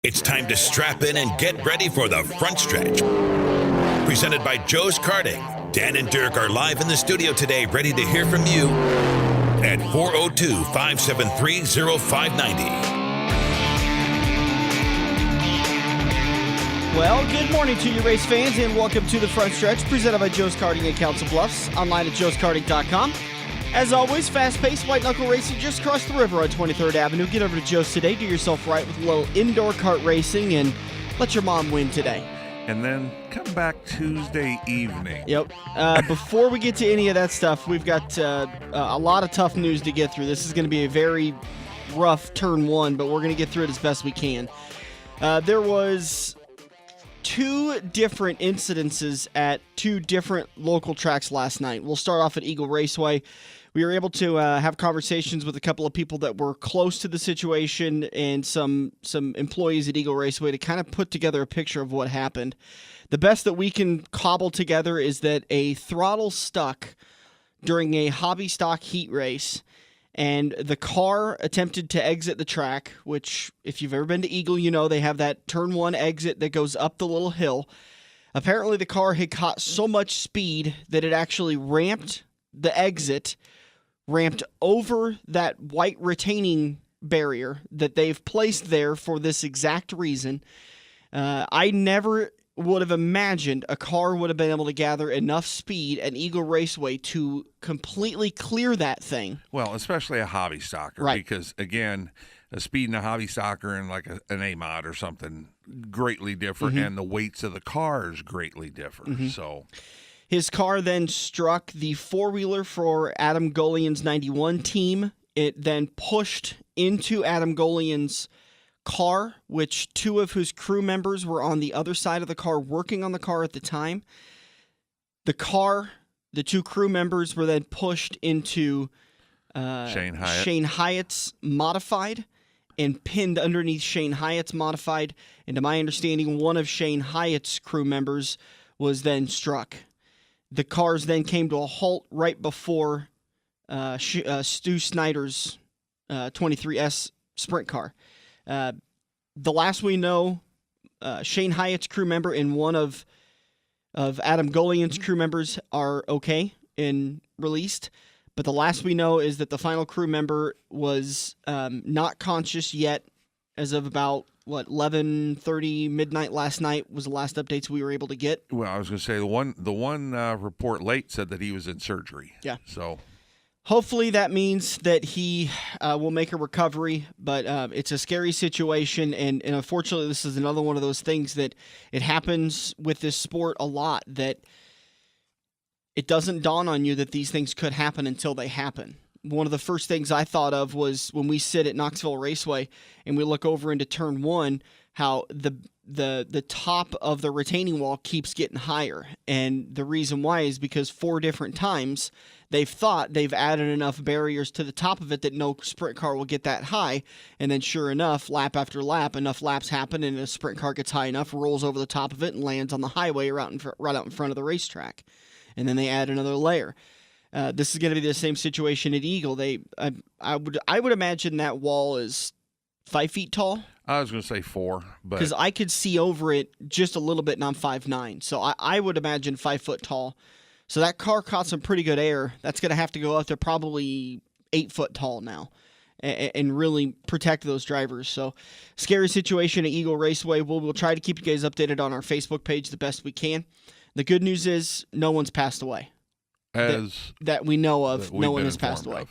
It's time to strap in and get ready for the front stretch. Presented by Joe's Karting. Dan and Dirk are live in the studio today, ready to hear from you at 402-573-0590. Well, good morning to you, race fans, and welcome to the front stretch, presented by Joe's Karting in Council Bluffs, online at joeskarting.com. As always, fast-paced white-knuckle racing just across the river on 23rd Avenue. Get over to Joe's today, do yourself right with a little indoor kart racing, and let your mom win today. And then come back Tuesday evening. Yep. Before we get to any of that stuff, we've got a lot of tough news to get through. This is going to be a very rough turn one, but we're going to get through it as best we can. There was two different incidences at two different local tracks last night. We'll start off at Eagle Raceway. We were able to have conversations with a couple of people that were close to the situation and some employees at Eagle Raceway to kind of put together a picture of what happened. The best that we can cobble together is that a throttle stuck during a hobby stock heat race, and the car attempted to exit the track, which, if you've ever been to Eagle, you know they have that turn one exit that goes up the little hill. Apparently, the car had caught so much speed that it actually ramped the exit, ramped over that white retaining barrier that they've placed there for this exact reason. I never would have imagined a car would have been able to gather enough speed at Eagle Raceway to completely clear that thing. Well, especially a hobby stocker, right? Because, again, a speed in a hobby stocker and like an A-mod or something, greatly different, and the weights of the cars greatly differ. So his car then struck the four-wheeler for Adam Golian's 91 team. It then pushed into Adam Golian's car, which two of whose crew members were on the other side of the car working on the car at the time. The two crew members were then pushed into Shane Hyatt's modified and pinned underneath Shane Hyatt's modified. And to my understanding, one of Shane Hyatt's crew members was then struck. The cars then came to a halt right before Stu Snyder's 23S sprint car. The last we know, Shane Hyatt's crew member and one of Adam Golian's crew members are okay and released. But the last we know is that the final crew member was not conscious yet as of about, 11:30 midnight last night was the last updates we were able to get. Well, I was going to say the one report late said that he was in surgery. Yeah. So hopefully that means that he will make a recovery, but it's a scary situation, and unfortunately this is another one of those things that it happens with this sport a lot, that it doesn't dawn on you that these things could happen until they happen. One of the first things I thought of was when we sit at Knoxville Raceway and we look over into turn one, how the top of the retaining wall keeps getting higher. And the reason why is because 4 different times they've thought they've added enough barriers to the top of it that no sprint car will get that high. And then sure enough, lap after lap, enough laps happen and a sprint car gets high enough, rolls over the top of it and lands on the highway right out in front of the racetrack. And then they add another layer. This is going to be the same situation at Eagle. I would imagine that wall is 5 feet tall. I was going to say 4, but because I could see over it just a little bit, and I'm 5'9", so I would imagine 5 foot tall. So that car caught some pretty good air. That's going to have to go up to probably 8 foot tall now, and really protect those drivers. So scary situation at Eagle Raceway. We'll try to keep you guys updated on our Facebook page the best we can. The good news is no one's passed away. That we know of, no one has passed away.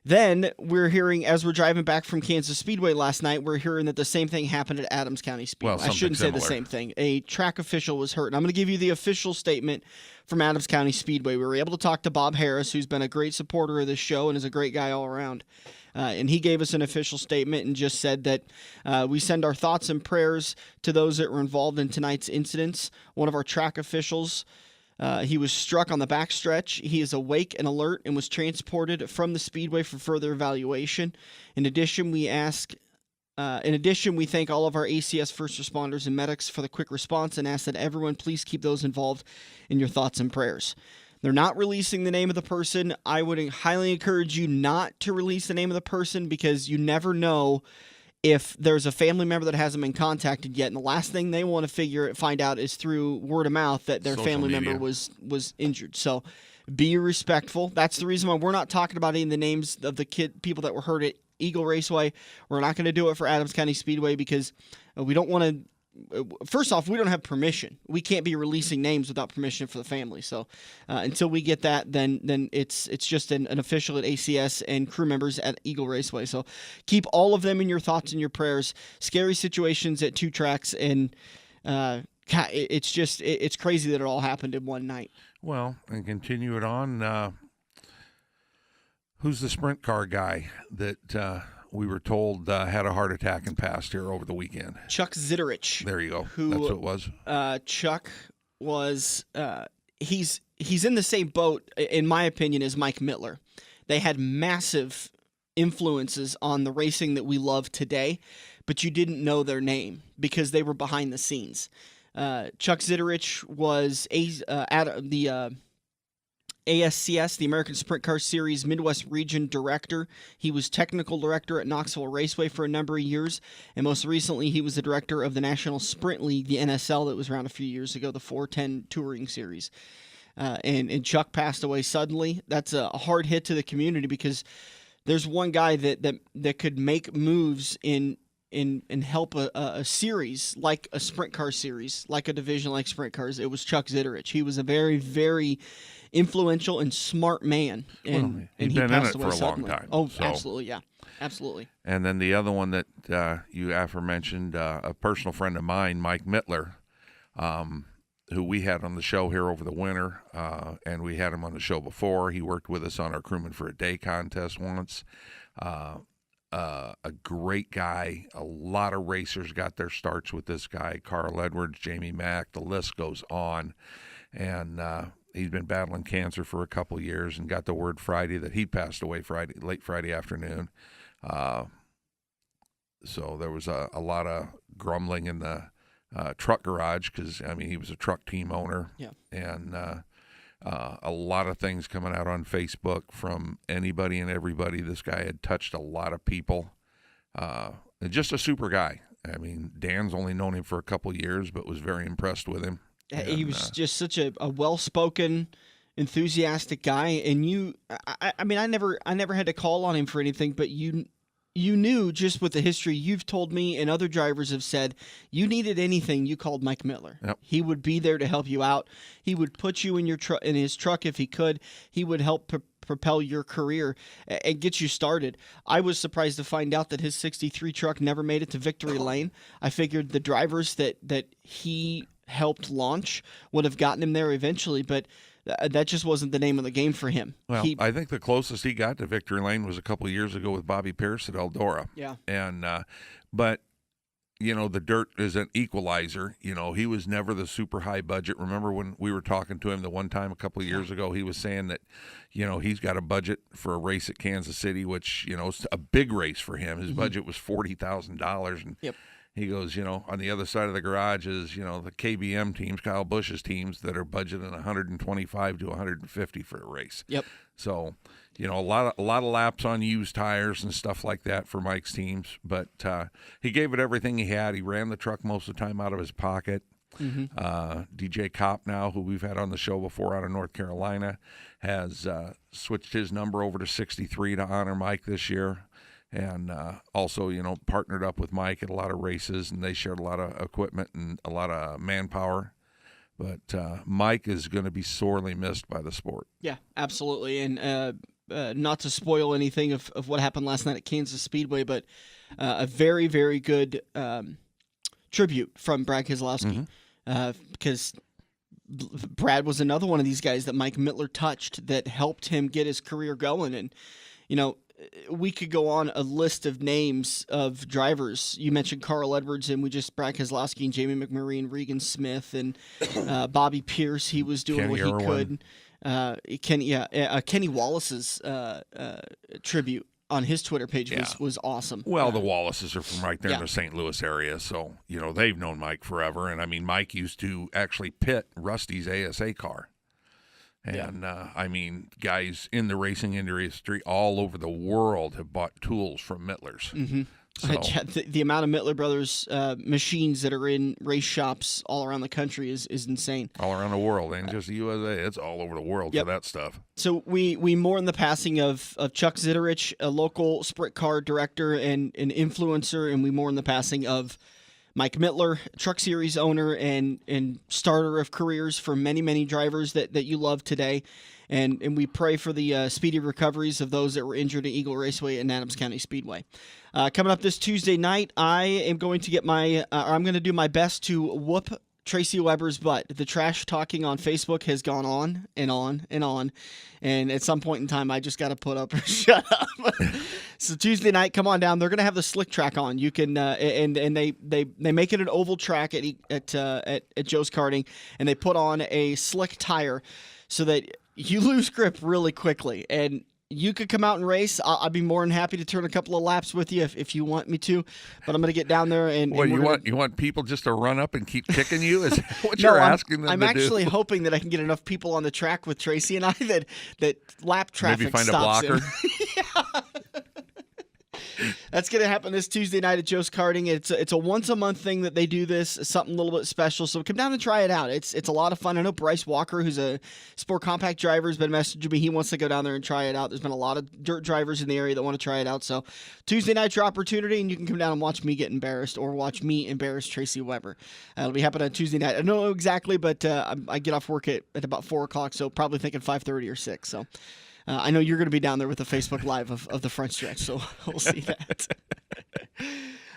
Then we're hearing, as we're driving back from Kansas Speedway last night, we're hearing that the same thing happened at Adams County Speedway. Well, I shouldn't say the similar. same thing. A track official was hurt. And I'm going to give you the official statement from Adams County Speedway. We were able to talk to Bob Harris, who's been a great supporter of this show and is a great guy all around. And he gave us an official statement and just said that we send our thoughts and prayers to those that were involved in tonight's incidents. One of our track officials, he was struck on the backstretch. He is awake and alert and was transported from the speedway for further evaluation. In addition, we thank all of our ACS first responders and medics for the quick response and ask that everyone please keep those involved in your thoughts and prayers. They're not releasing the name of the person. I would highly encourage you not to release the name of the person because you never know if there's a family member that hasn't been contacted yet, and the last thing they want to find out is through word of mouth that their Social family media. member was injured. So be respectful. That's the reason why we're not talking about any of the names of the people that were hurt at Eagle Raceway. We're not going to do it for Adams County Speedway because we don't want to. First off, we don't have permission. We can't be releasing names without permission for the family. So until we get that, then it's just an official at ACS and crew members at Eagle Raceway. So keep all of them in your thoughts and your prayers. Scary situations at 2 tracks, and it's crazy that it all happened in one night. Well, and continue it on. Who's the sprint car guy that we were told had a heart attack and passed here over the weekend? Chuck Zitterich. There you go. Who, that's what it was. Chuck was he's in the same boat, in my opinion, as Mike Mittler. They had massive influences on the racing that we love today, but you didn't know their name because they were behind the scenes. Chuck Zitterich was the ASCS, the American Sprint Car Series Midwest Region Director. He was Technical Director at Knoxville Raceway for a number of years, and most recently he was the Director of the National Sprint League, the NSL, that was around a few years ago, the 410 Touring Series. And Chuck passed away suddenly. That's a hard hit to the community because there's one guy that could make moves in help a series like a sprint car series, like a division like sprint cars. It was Chuck Zitterich. He was a very, very influential and smart man, and he'd he been passed in it away for a suddenly. long time. Oh, so. absolutely, yeah, absolutely. And then the other one that you aforementioned, a personal friend of mine, Mike Mittler, who we had on the show here over the winter, and we had him on the show before. He worked with us on our Crewman for a Day contest once. A great guy. A lot of racers got their starts with this guy. Carl Edwards, Jamie Mack, the list goes on. And he's been battling cancer for a couple of years and got the word Friday that he passed away late Friday afternoon. So there was a lot of grumbling in the truck garage because, I mean, he was a truck team owner. Yeah. And a lot of things coming out on Facebook from anybody and everybody. This guy had touched a lot of people. And just a super guy. I mean, Dan's only known him for a couple of years, but was very impressed with him. He was just such a well-spoken, enthusiastic guy, and I mean, I never had to call on him for anything, but you knew just with the history you've told me and other drivers have said, you needed anything, you called Mike Mittler. Yep. He would be there to help you out. He would put you in his truck if he could. He would help propel your career and get you started. I was surprised to find out that his 63 truck never made it to victory lane. I figured the drivers that he helped launch would have gotten him there eventually, but that just wasn't the name of the game for him. Well, I think the closest he got to victory lane was a couple of years ago with Bobby Pierce at Eldora. Yeah. And but you know, the dirt is an equalizer. You know, he was never the super high budget. Remember when we were talking to him the one time a couple of years ago, he was saying that, you know, he's got a budget for a race at Kansas City, which, you know, is a big race for him. His budget was $40,000. And Yep. he goes, you know, on the other side of the garage is, you know, the KBM teams, Kyle Busch's teams that are budgeting 125 to 150 for a race. Yep. So, you know, a lot of laps on used tires and stuff like that for Mike's teams. But he gave it everything he had. He ran the truck most of the time out of his pocket. DJ Kopp now, who we've had on the show before out of North Carolina, has switched his number over to 63 to honor Mike this year. And also, you know, partnered up with Mike at a lot of races, and they shared a lot of equipment and a lot of manpower. But Mike is going to be sorely missed by the sport. Yeah, absolutely. And not to spoil anything of what happened last night at Kansas Speedway, but a very, very good tribute from Brad Keselowski. Because Brad was another one of these guys that Mike Mittler touched that helped him get his career going. And, you know, we could go on a list of names of drivers. You mentioned Carl Edwards, and Brad Keselowski and Jamie McMurray and Regan Smith and Bobby Pierce. He was doing Kenny what Irwin. he could. Kenny Wallace's tribute on his Twitter page was awesome. Well, the Wallaces are from right there in Yeah. the St. Louis area, so, you know, they've known Mike forever. And, I mean, Mike used to actually pit Rusty's ASA car. And, I mean, guys in the racing industry all over the world have bought tools from Mittler's. So The amount of Mittler Brothers machines that are in race shops all around the country is insane. all around the world, ain't just the USA. It's all over the world for that stuff. So we mourn the passing of Chuck Zitterich, a local sprint car director and an influencer, and we mourn the passing of Mike Mittler, Truck Series owner and starter of careers for many, many drivers that you love today. And we pray for the speedy recoveries of those that were injured at Eagle Raceway and Adams County Speedway. Coming up this Tuesday night, I am going to get I'm going to do my best to whoop Tracy Weber's butt. The trash talking on Facebook has gone on and on and on. And at some point in time, I just got to put up or shut up. So Tuesday night, come on down. They're going to have the slick track on. You can and they make it an oval track at Joe's Karting, and they put on a slick tire so that you lose grip really quickly. And you could come out and race. I'd be more than happy to turn a couple of laps with you if you want me to. But I'm going to get down there and. Well, you want people just to run up and keep kicking you? Is that what you're asking them I'm to do? I'm actually hoping that I can get enough people on the track with Tracy and I that lap traffic Maybe find stops a blocker. yeah. That's going to happen this Tuesday night at Joe's Karting. It's a once-a-month thing that they do this, something a little bit special. So come down and try it out. It's a lot of fun. I know Bryce Walker, who's a Sport Compact driver, has been messaging me. He wants to go down there and try it out. There's been a lot of dirt drivers in the area that want to try it out. So Tuesday night's your opportunity, and you can come down and watch me get embarrassed or watch me embarrass Tracy Weber. It'll be happening on Tuesday night. I don't know exactly, but I get off work at about 4 o'clock, so probably thinking 5:30 or 6. So. I know you're going to be down there with the Facebook Live of the front stretch, so we'll see that.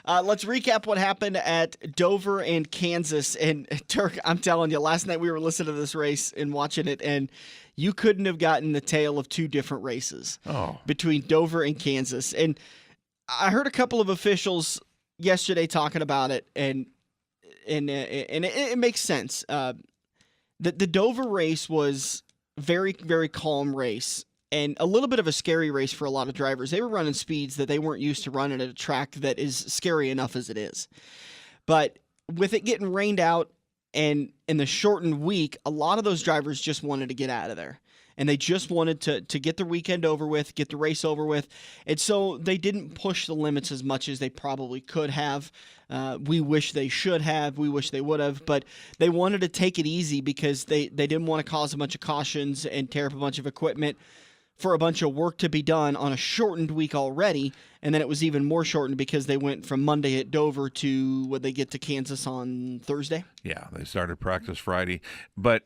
Let's recap what happened at Dover and Kansas. And Dirk, I'm telling you, last night we were listening to this race and watching it, and you couldn't have gotten the tale of two different races between Dover and Kansas. And I heard a couple of officials yesterday talking about it, and it makes sense. The Dover race was very, very calm race. And a little bit of a scary race for a lot of drivers. They were running speeds that they weren't used to running at a track that is scary enough as it is. But with it getting rained out and in the shortened week, a lot of those drivers just wanted to get out of there. And they just wanted to get the weekend over with, get the race over with. And so they didn't push the limits as much as they probably could have. We wish they should have. We wish they would have. But they wanted to take it easy because they didn't want to cause a bunch of cautions and tear up a bunch of equipment for a bunch of work to be done on a shortened week already, and then it was even more shortened because they went from Monday at Dover to when they get to Kansas on Thursday. Yeah, they started practice Friday. But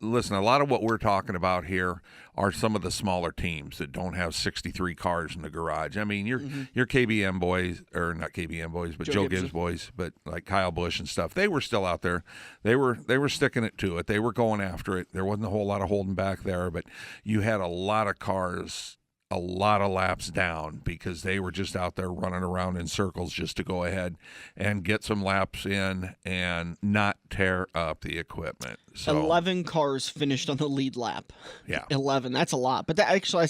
listen, a lot of what we're talking about here are some of the smaller teams that don't have 63 cars in the garage. I mean, your KBM boys, or not KBM boys, but Joe Gibbs boys, but like Kyle Busch and stuff, they were still out there. They were sticking it to it. They were going after it. There wasn't a whole lot of holding back there, but you had a lot of cars a lot of laps down because they were just out there running around in circles just to go ahead and get some laps in and not tear up the equipment. So 11 cars finished on the lead lap. Yeah, 11. That's a lot. But that actually,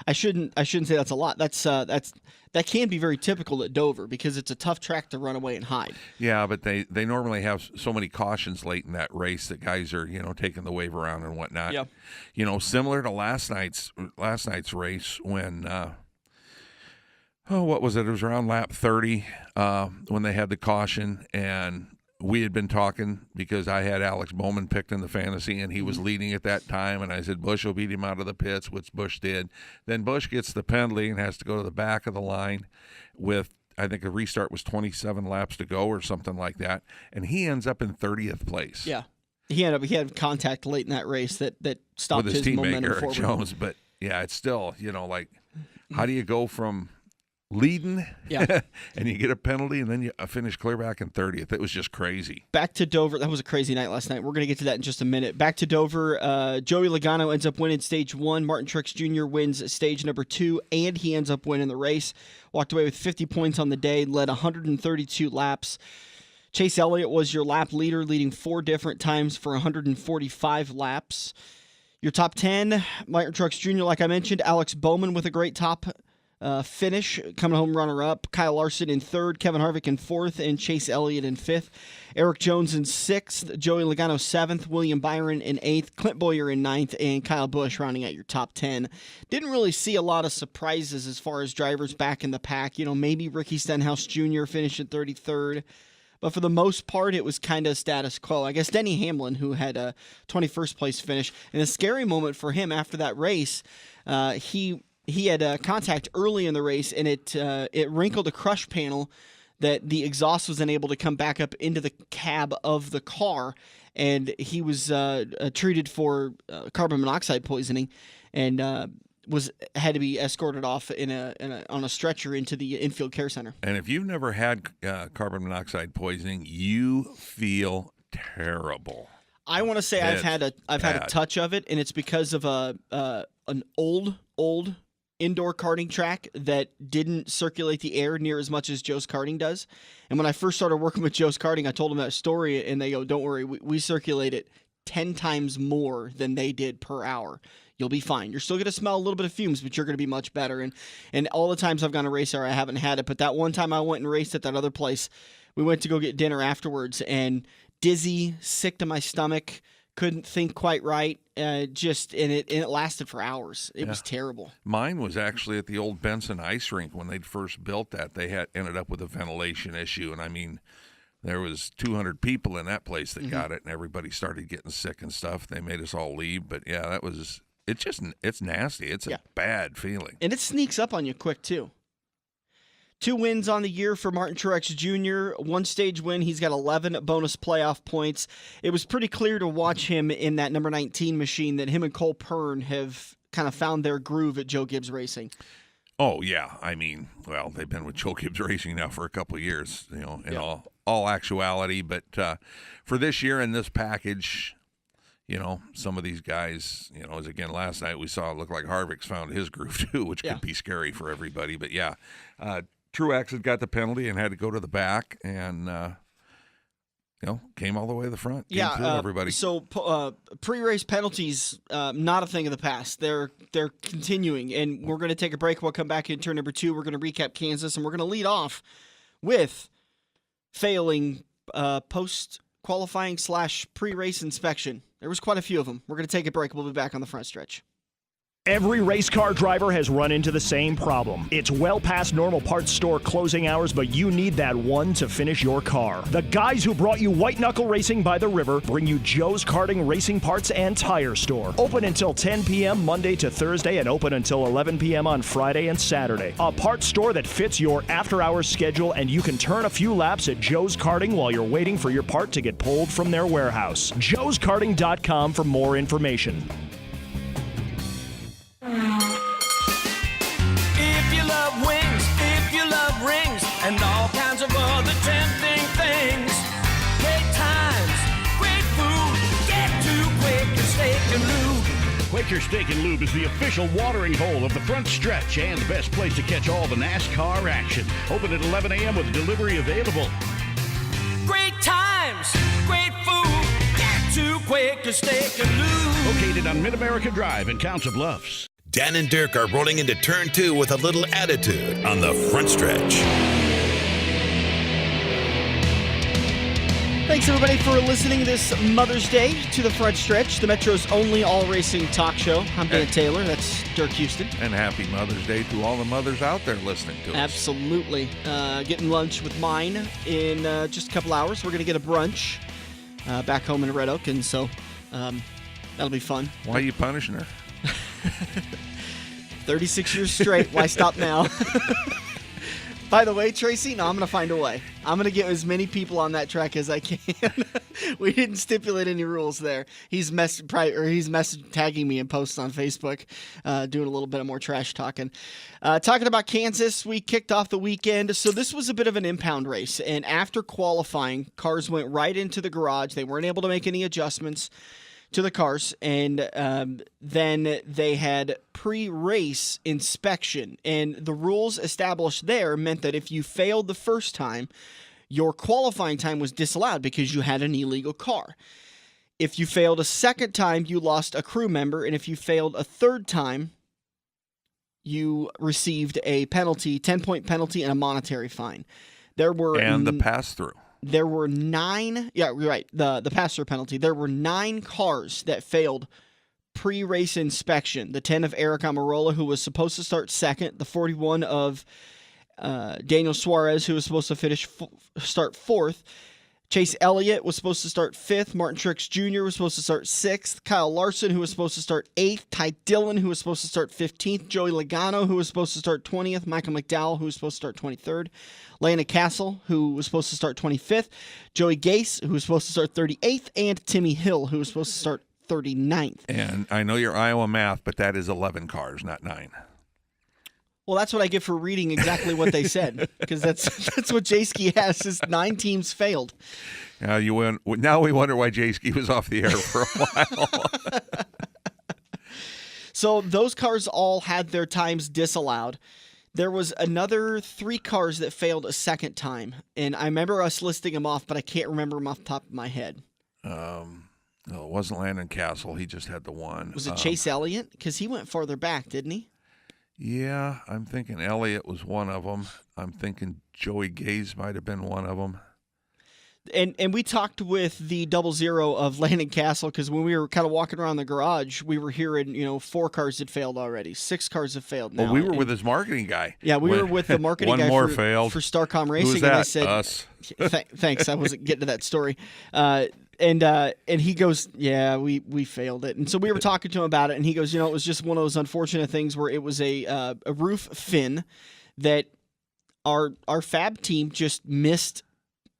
I shouldn't say that's a lot. That can be very typical at Dover because it's a tough track to run away and hide. Yeah, but they normally have so many cautions late in that race that guys are taking the wave around and whatnot. Yeah. Similar to last night's race when what was it? It was around lap 30 when they had the caution, and we had been talking because I had Alex Bowman picked in the fantasy, and he was leading at that time, and I said Busch will beat him out of the pits, which Busch did. Then Busch gets the penalty and has to go to the back of the line with, I think the restart was 27 laps to go or something like that, and he ends up in 30th place. Yeah. He had contact late in that race that stopped with his teammate momentum Eric forward. Jones, but yeah, it's still, like, how do you go from leading and you get a penalty and then you finish clear back in 30th? It was just crazy. Back to Dover. That was a crazy night last night. We're going to get to that in just a minute. Back to Dover. Joey Logano ends up winning stage 1. Martin Truex Jr. wins stage number 2, and he ends up winning the race. Walked away with 50 points on the day, led 132 laps. Chase Elliott was your lap leader, leading 4 different times for 145 laps. Your top 10, Martin Truex Jr., like I mentioned, Alex Bowman with a great top finish, coming home runner-up. Kyle Larson in third, Kevin Harvick in fourth, and Chase Elliott in fifth. Eric Jones in sixth, Joey Logano seventh, William Byron in eighth, Clint Bowyer in ninth, and Kyle Busch rounding out your top 10. Didn't really see a lot of surprises as far as drivers back in the pack. Maybe Ricky Stenhouse Jr. finished at 33rd. But for the most part, it was kind of status quo. I guess Denny Hamlin, who had a 21st place finish, and a scary moment for him after that race, he had contact early in the race, and it wrinkled a crush panel that the exhaust was unable to come back up into the cab of the car, and he was treated for carbon monoxide poisoning, and had to be escorted off on a stretcher into the infield care center. And if you've never had carbon monoxide poisoning, you feel terrible. I want to say I've had a touch of it, and it's because of an old indoor karting track that didn't circulate the air near as much as Joe's Karting does. And when I first started working with Joe's Karting, I told them that story, and they go, "Don't worry, we circulate it 10 times more than they did per hour. You'll be fine. You're still going to smell a little bit of fumes, but you're going to be much better." And all the times I've gone to race there, I haven't had it. But that one time I went and raced at that other place, we went to go get dinner afterwards, and dizzy, sick to my stomach, couldn't think quite right. It lasted for hours. It was terrible. Mine was actually at the old Benson ice rink when they'd first built that. They had ended up with a ventilation issue, and I mean, there was 200 people in that place that got it, and everybody started getting sick and stuff. They made us all leave, but yeah, that was. It's nasty. It's a bad feeling. And it sneaks up on you quick, too. 2 wins on the year for Martin Truex Jr. 1 stage win. He's got 11 bonus playoff points. It was pretty clear to watch him in that number 19 machine that him and Cole Pearn have kind of found their groove at Joe Gibbs Racing. Oh, yeah. I mean, well, they've been with Joe Gibbs Racing now for a couple of years, in all actuality. But for this year in this package, some of these guys, as again last night we saw it look like Harvick's found his groove too, which could be scary for everybody. But Truex had got the penalty and had to go to the back, and came all the way to the front. Came through everybody. So pre-race penalties, not a thing of the past. They're continuing, and we're going to take a break. We'll come back in turn number 2. We're going to recap Kansas, and we're going to lead off with failing post-qualifying / pre-race inspection. There was quite a few of them. We're going to take a break. We'll be back on the front stretch. Every race car driver has run into the same problem. It's well past normal parts store closing hours, but you need that one to finish your car. The guys who brought you White Knuckle Racing by the River bring you Joe's Karting Racing Parts and Tire Store. Open until 10 p.m. Monday to Thursday and open until 11 p.m. on Friday and Saturday. A parts store that fits your after-hours schedule, and you can turn a few laps at Joe's Karting while you're waiting for your part to get pulled from their warehouse. joeskarting.com for more information. If you love wings, if you love rings, and all kinds of other tempting things, great times, great food, get to Quaker Steak and Lube. Quaker Steak and Lube is the official watering hole of the front stretch and the best place to catch all the NASCAR action. Open at 11 a.m. with delivery available. Great times, great food, get to Quaker Steak and Lube. Located on Mid-America Drive in Council Bluffs. Dan and Dirk are rolling into turn 2 with a little attitude on the front stretch. Thanks, everybody, for listening this Mother's Day to the front stretch, the Metro's only all-racing talk show. I'm Dan Taylor. That's Dirk Houston. And happy Mother's Day to all the mothers out there listening to us. Absolutely. Getting lunch with mine in just a couple hours. We're going to get a brunch back home in Red Oak, and so that'll be fun. Why are you punishing her? 36 years straight. Why stop now? By the way, Tracy, no, I'm going to find a way. I'm going to get as many people on that track as I can. We didn't stipulate any rules there. He's tagging me in posts on Facebook, doing a little bit of more trash talking. Talking about Kansas, we kicked off the weekend. So this was a bit of an impound race. And after qualifying, cars went right into the garage. They weren't able to make any adjustments to the cars, and then they had pre-race inspection, and the rules established there meant that if you failed the first time, your qualifying time was disallowed because you had an illegal car. If you failed a second time, you lost a crew member, and if you failed a third time, you received a penalty, 10-point penalty, and a monetary fine. And the pass-through. There were 9, yeah, right, the pass-through penalty. There were 9 cars that failed pre-race inspection. The 10 of Eric Amarola, who was supposed to start second. The 41 of Daniel Suarez, who was supposed to start fourth. Chase Elliott was supposed to start 5th. Martin Truex Jr. was supposed to start 6th. Kyle Larson, who was supposed to start 8th. Ty Dillon, who was supposed to start 15th. Joey Logano, who was supposed to start 20th. Michael McDowell, who was supposed to start 23rd. Landon Castle, who was supposed to start 25th. Joey Gase, who was supposed to start 38th. And Timmy Hill, who was supposed to start 39th. And I know your Iowa math, but that is 11 cars, not 9. Well, that's what I get for reading exactly what they said, because that's what Jayski has. Is 9 teams failed. Now we wonder why Jayski was off the air for a while. So those cars all had their times disallowed. There was another 3 cars that failed a second time, and I remember us listing them off, but I can't remember them off the top of my head. No, it wasn't Landon Castle. He just had the one. Was it Chase Elliott? Because he went farther back, didn't he? Yeah, I'm thinking Elliott was one of them. I'm thinking Joey Gase might have been one of them. And we talked with the 00 of Landon Castle, because when we were kind of walking around the garage, we were hearing, 4 cars had failed already. 6 cars have failed now. Well, we were with his marketing guy. Yeah, we were with the marketing one guy more for failed. Starcom Racing. Who's that? And I said, Us. Thanks, I wasn't getting to that story. And he goes, yeah, we failed it. And so we were talking to him about it, and he goes, it was just one of those unfortunate things where it was a roof fin that our fab team just missed.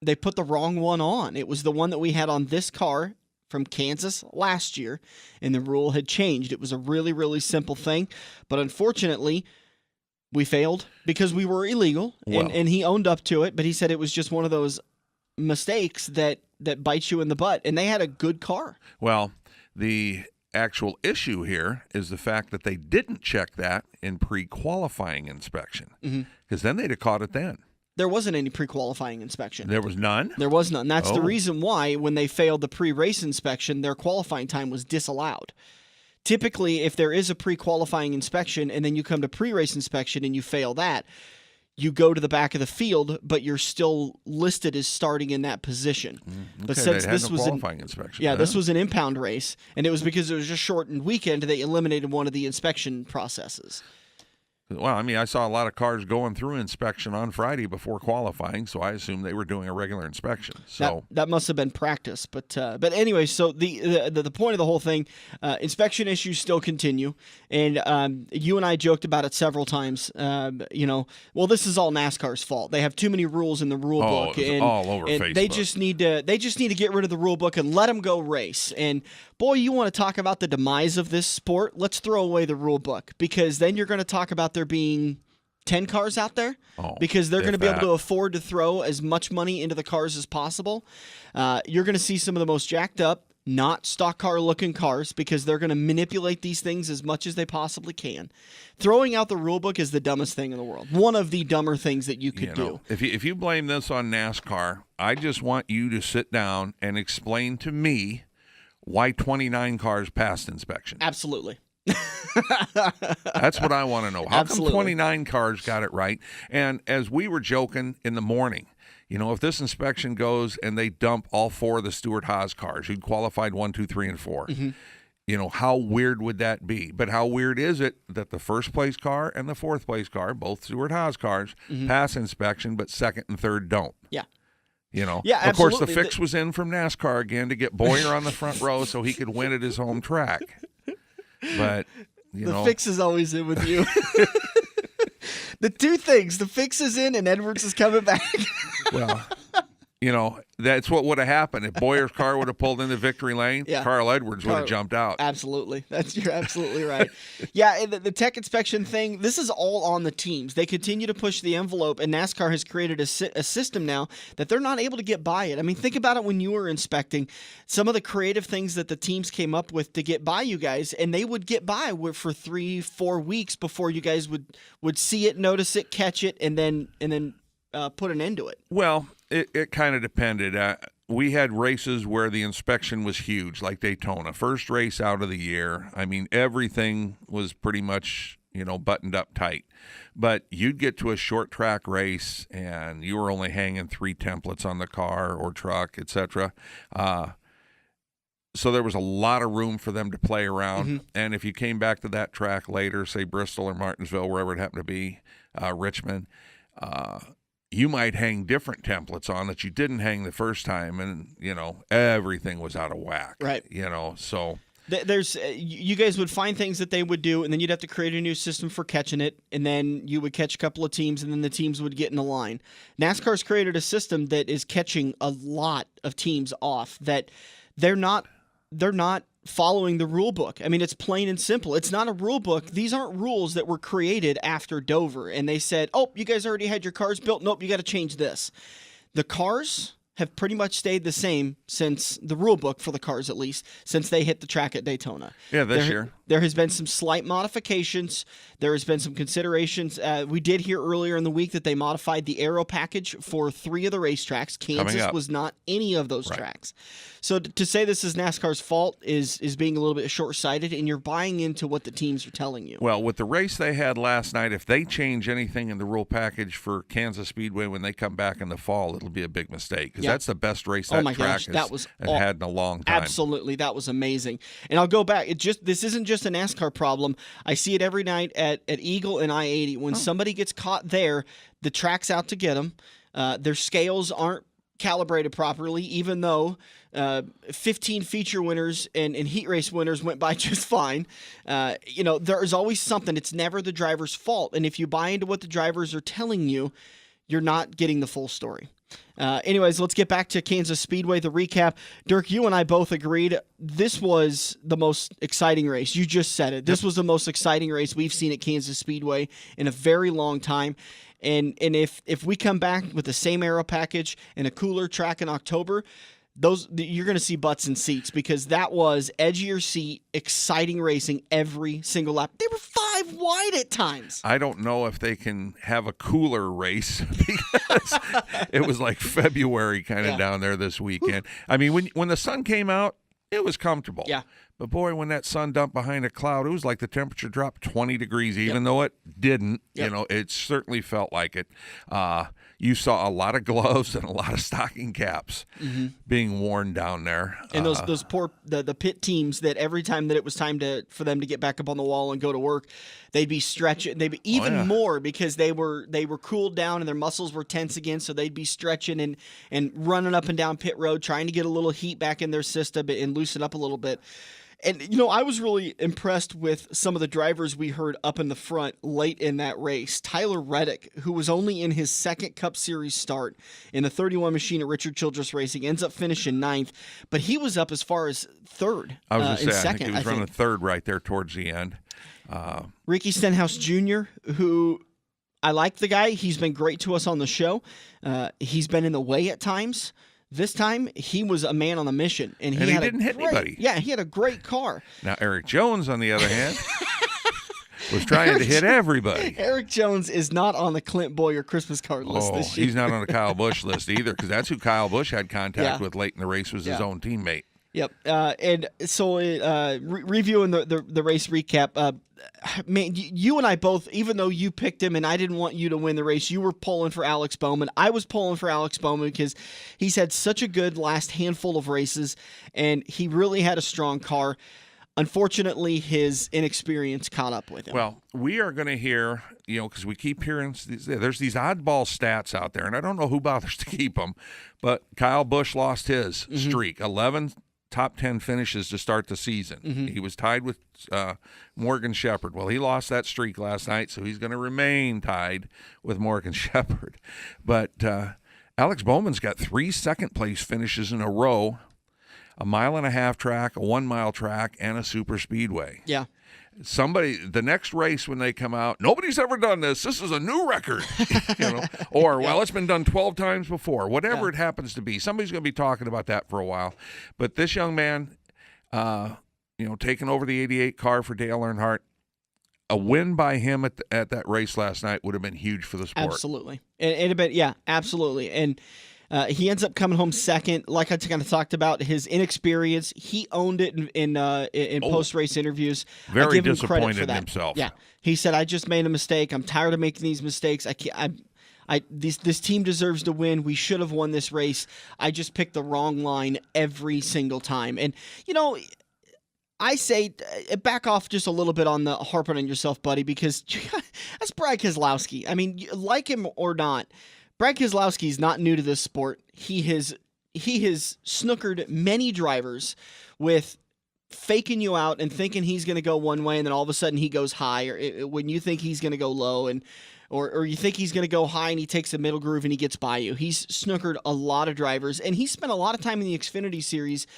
They put the wrong one on. It was the one that we had on this car from Kansas last year, and the rule had changed. It was a really, really simple thing, but unfortunately, we failed because we were illegal, and he owned up to it, but he said it was just one of those mistakes that bites you in the butt, and they had a good car. Well, the actual issue here is the fact that they didn't check that in pre-qualifying inspection, because then they'd have caught it then. There wasn't any pre-qualifying inspection. There was none? There was none. That's the reason why when they failed the pre-race inspection, their qualifying time was disallowed. Typically, if there is a pre-qualifying inspection and then you come to pre-race inspection and you fail that, you go to the back of the field, but you're still listed as starting in that position. But since this was qualifying inspection, this was an impound race, and it was because it was just shortened weekend, they eliminated one of the inspection processes. Well, I mean, I saw a lot of cars going through inspection on Friday before qualifying, so I assumed they were doing a regular inspection. So that must have been practice, but anyway, so the point of the whole thing, inspection issues still continue, and you and I joked about it several times. This is all NASCAR's fault. They have too many rules in the rule book, and all over Facebook. They just need to get rid of the rule book and let them go race. And boy, you want to talk about the demise of this sport? Let's throw away the rule book, because then you're going to talk about there being 10 cars out there, because they're going to be able to afford to throw as much money into the cars as possible. You're going to see some of the most jacked up, not stock car looking cars, because they're going to manipulate these things as much as they possibly can. Throwing out the rule book is the dumbest thing in the world. One of the dumber things that you could do. If you blame this on NASCAR, I just want you to sit down and explain to me why 29 cars passed inspection. Absolutely. That's what I want to know. How Absolutely. come 29 cars got it right? And as we were joking in the morning, if this inspection goes and they dump all 4 of the Stewart-Haas cars who'd qualified 1, 2, 3, and 4, how weird would that be? But how weird is it that the first place car and the fourth place car, both Stewart-Haas cars, pass inspection, but second and third don't? Yeah. Yeah, of course, the fix was in from NASCAR again to get Boyer on the front row so he could win at his home track. But, the fix is always in with you. The two things, the fix is in and Edwards is coming back. Well, that's what would have happened. If Boyer's car would have pulled into victory lane, Carl Edwards would have jumped out. Absolutely. You're absolutely right. Yeah, and the tech inspection thing, this is all on the teams. They continue to push the envelope, and NASCAR has created a system now that they're not able to get by it. I mean, think about it when you were inspecting. Some of the creative things that the teams came up with to get by you guys, and they would get by for 3-4 weeks before you guys would see it, notice it, catch it, and then put an end to it. Well, it kind of depended. We had races where the inspection was huge, like Daytona. First race out of the year. I mean, everything was pretty much buttoned up tight. But you'd get to a short track race and you were only hanging 3 templates on the car or truck, etc. So there was a lot of room for them to play around. And if you came back to that track later, say Bristol or Martinsville, wherever it happened to be, Richmond, you might hang different templates on that you didn't hang the first time, and everything was out of whack. Right. So there's you guys would find things that they would do, and then you'd have to create a new system for catching it, and then you would catch a couple of teams, and then the teams would get in a line. NASCAR's created a system that is catching a lot of teams off that they're not following the rule book. I mean, it's plain and simple. It's not a rule book. These aren't rules that were created after Dover, and they said, oh, you guys already had your cars built. Nope, you got to change this. The cars have pretty much stayed the same since the rule book, for the cars at least, since they hit the track at Daytona. Yeah, this year. There has been some slight modifications. There has been some considerations. We did hear earlier in the week that they modified the aero package for 3 of the racetracks. Kansas was not any of those tracks. So to say this is NASCAR's fault is being a little bit short-sighted, and you're buying into what the teams are telling you. Well, with the race they had last night, if they change anything in the rule package for Kansas Speedway when they come back in the fall, it'll be a big mistake, because that's the best race that track has had in a long time. Absolutely. That was amazing. And I'll go back. This isn't just a NASCAR problem. I see it every night at Eagle and I-80. When somebody gets caught there, the track's out to get them. Their scales aren't calibrated properly, even though 15 feature winners and heat race winners went by just fine. There is always something. It's never the driver's fault. And if you buy into what the drivers are telling you, you're not getting the full story. Anyways, let's get back to Kansas Speedway, the recap. Dirk, you and I both agreed this was the most exciting race. You just said it. This was the most exciting race we've seen at Kansas Speedway in a very long time. And if we come back with the same aero package and a cooler track in October, you're going to see butts in seats, because that was edge of your seat, exciting racing every single lap. They were 5 wide at times. I don't know if they can have a cooler race, because it was like February kind of down there this weekend. I mean, when the sun came out, it was comfortable. Yeah. But boy, when that sun dumped behind a cloud, it was like the temperature dropped 20 degrees, even though it didn't. It certainly felt like it. You saw a lot of gloves and a lot of stocking caps being worn down there. And those poor the pit teams, that every time that it was time for them to get back up on the wall and go to work, they'd be stretching. They'd be even more, because they were cooled down and their muscles were tense again. So they'd be stretching and running up and down pit road, trying to get a little heat back in their system and loosen up a little bit. And, I was really impressed with some of the drivers we heard up in the front late in that race. Tyler Reddick, who was only in his second Cup Series start in the 31 machine at Richard Childress Racing, ends up finishing 9th, but he was up as far as 3rd. I was going to say, second, I think he was running 3rd right there towards the end. Ricky Stenhouse Jr., who I like the guy. He's been great to us on the show. He's been in the way at times. This time, he was a man on a mission. And he didn't hit anybody. Yeah, he had a great car. Now, Eric Jones, on the other hand, was trying to hit everybody. Eric Jones is not on the Clint Boyer Christmas card list this year. He's not on the Kyle Busch list either, because that's who Kyle Busch had contact with late in the race, was his own teammate. Yep. And so reviewing the race recap, man, you and I both, even though you picked him and I didn't want you to win the race, you were pulling for Alex Bowman. I was pulling for Alex Bowman because he's had such a good last handful of races, and he really had a strong car. Unfortunately, his inexperience caught up with him. Well, we are going to hear, because we keep hearing there's these oddball stats out there, and I don't know who bothers to keep them, but Kyle Busch lost his streak, 11 top 10 finishes to start the season. He was tied with Morgan Shepherd. Well, he lost that streak last night, so he's going to remain tied with Morgan Shepherd. But Alex Bowman's got 3 second-place finishes in a row, a 1.5 mile track, a 1 mile track, and a super speedway. Yeah. The next race when they come out, nobody's ever done this. This is a new record, Or, well, it's been done 12 times before. Whatever it happens to be, somebody's going to be talking about that for a while. But this young man, taking over the 88 car for Dale Earnhardt, a win by him at that race last night would have been huge for the sport. Absolutely. It'd have been, absolutely. And He ends up coming home second. Like I kind of talked about, his inexperience, he owned it in post-race interviews. Very I give him credit disappointed for in that. himself. Yeah, he said, "I just made a mistake. I'm tired of making these mistakes. This team deserves to win. We should have won this race. I just picked the wrong line every single time." And I say back off just a little bit on the harping on yourself, buddy, because that's Brad Keselowski. I mean, like him or not, Brad Keselowski is not new to this sport. He has snookered many drivers with faking you out and thinking he's going to go one way, and then all of a sudden he goes high, or when you think he's going to go low, and or you think he's going to go high and he takes the middle groove and he gets by you. He's snookered a lot of drivers, and he spent a lot of time in the Xfinity Series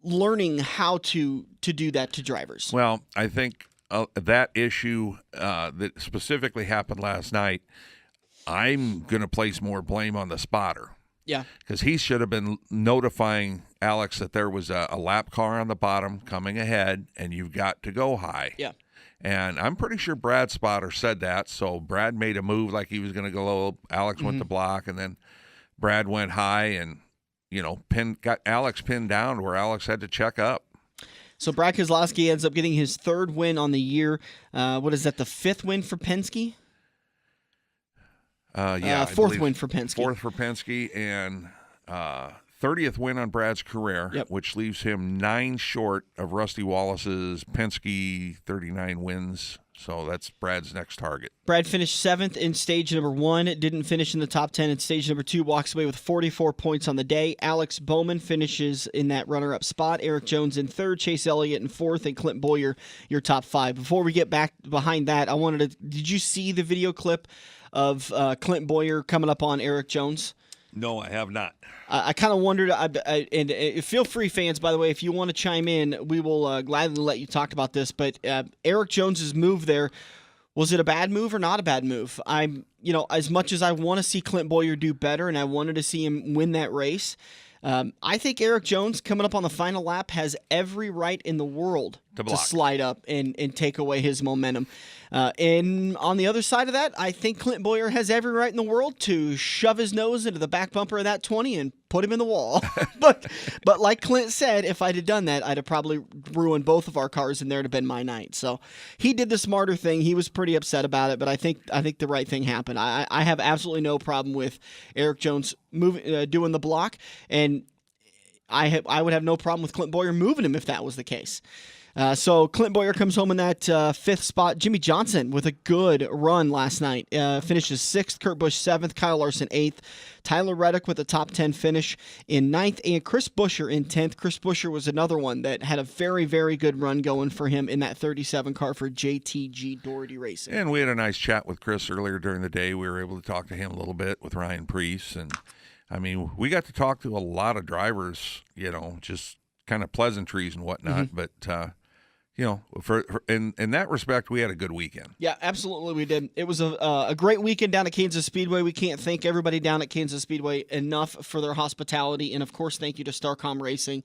learning how to do that to drivers. Well, I think that issue that specifically happened last night, I'm going to place more blame on the spotter. Yeah. Because he should have been notifying Alex that there was a lap car on the bottom coming ahead, and you've got to go high. Yeah. And I'm pretty sure Brad's spotter said that, so Brad made a move like he was going to go low. Alex went to block, and then Brad went high and got Alex pinned down where Alex had to check up. So Brad Keselowski ends up getting his third win on the year. What is that, the fifth win for Penske? Fourth win for Penske. Fourth for Penske, and 30th win on Brad's career, which leaves him 9 short of Rusty Wallace's Penske 39 wins. So that's Brad's next target. Brad finished 7th in stage number 1, didn't finish in the top 10 in stage number 2, walks away with 44 points on the day. Alex Bowman finishes in that runner-up spot. Eric Jones in 3rd, Chase Elliott in 4th, and Clint Bowyer your top 5. Before we get back behind that, did you see the video clip of Clint Bowyer coming up on Eric Jones? No, I have not. I kind of wondered, and feel free, fans, by the way, if you want to chime in, we will gladly let you talk about this. But Eric Jones's move there, was it a bad move or not a bad move? As much as I want to see Clint Bowyer do better, and I wanted to see him win that race, I think Eric Jones coming up on the final lap has every right in the world to slide up and take away his momentum. And on the other side of that, I think Clint Bowyer has every right in the world to shove his nose into the back bumper of that 20 and put him in the wall. but like Clint said, if I'd have done that, I'd have probably ruined both of our cars, and there'd have been my night. So he did the smarter thing. He was pretty upset about it, but I think the right thing happened. I have absolutely no problem with Eric Jones doing the block, and I would have no problem with Clint Bowyer moving him if that was the case. So Clint Bowyer comes home in that 5th spot. Jimmy Johnson with a good run last night. Finishes 6th, Kurt Busch 7th, Kyle Larson 8th, Tyler Reddick with a top 10 finish in 9th, and Chris Buescher in 10th. Chris Buescher was another one that had a very, very good run going for him in that 37 car for JTG Doherty Racing. And we had a nice chat with Chris earlier during the day. We were able to talk to him a little bit with Ryan Preece, and I mean, we got to talk to a lot of drivers, just kind of pleasantries and whatnot, but in that respect, we had a good weekend. Yeah, absolutely we did. It was a great weekend down at Kansas Speedway. We can't thank everybody down at Kansas Speedway enough for their hospitality. And, of course, thank you to Starcom Racing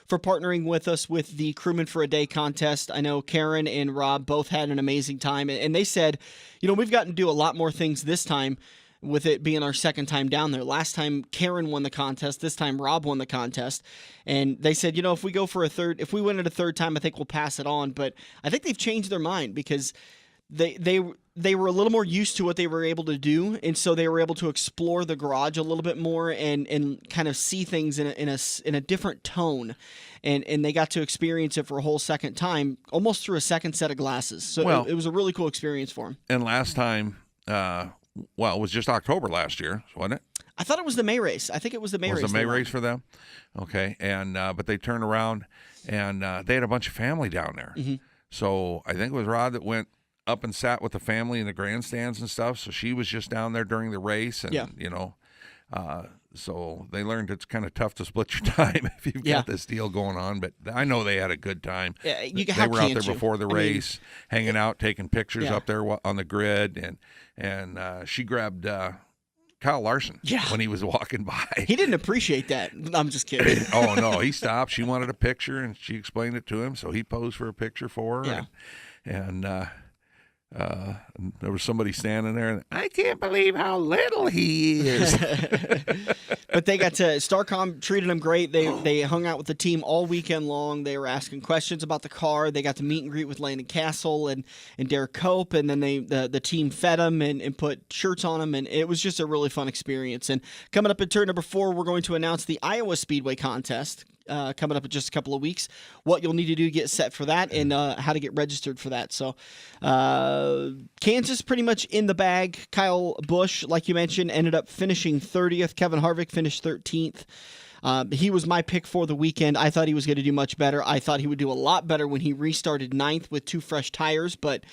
for partnering with us with the Crewman for a Day contest. I know Karen and Rob both had an amazing time. And they said, we've gotten to do a lot more things this time, with it being our second time down there. Last time Karen won the contest, this time Rob won the contest. And they said, if we go for if we win it a third time, I think we'll pass it on. But I think they've changed their mind because they were a little more used to what they were able to do. And so they were able to explore the garage a little bit more and kind of see things in a different tone. And they got to experience it for a whole second time, almost through a second set of glasses. So it was a really cool experience for them. And last time, it was just October last year, wasn't it? I thought it was the May race. I think it was the May race. Was the May race for them? Okay, and but they turned around and they had a bunch of family down there. Mm-hmm. So I think it was Rod that went up and sat with the family in the grandstands and stuff. So she was just down there during the race, and so they learned it's kind of tough to split your time if you've got this deal going on. But I know they had a good time. Yeah, they were out there before the race, hanging out, taking pictures up there on the grid, and she grabbed Kyle Larson when he was walking by. He didn't appreciate that. I'm just kidding. Oh, no, he stopped. She wanted a picture, and she explained it to him, so he posed for a picture for her. Yeah. And There was somebody standing there, and I can't believe how little he is. But they got to Starcom treated them great. They hung out with the team all weekend long. They were asking questions about the car. They got to meet and greet with Landon Castle and Derek Cope, and then the team fed them and put shirts on them, and it was just a really fun experience. And coming up in turn number 4, we're going to announce the Iowa Speedway contest. Coming up in just a couple of weeks, what you'll need to do to get set for that and how to get registered for that. So Kansas pretty much in the bag. Kyle Busch, like you mentioned, ended up finishing 30th. Kevin Harvick finished 13th. He was my pick for the weekend. I thought he was going to do much better. I thought he would do a lot better when he restarted 9th with 2 fresh tires, but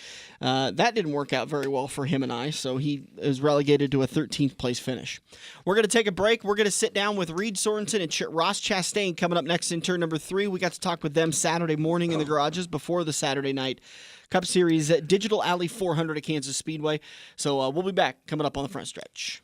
that didn't work out very well for him and I, so he is relegated to a 13th place finish. We're going to take a break. We're going to sit down with Reed Sorensen and Ross Chastain coming up next in turn number 3. We got to talk with them Saturday morning in the garages before the Saturday night Cup Series at Digital Alley 400 at Kansas Speedway. So we'll be back coming up on the front stretch.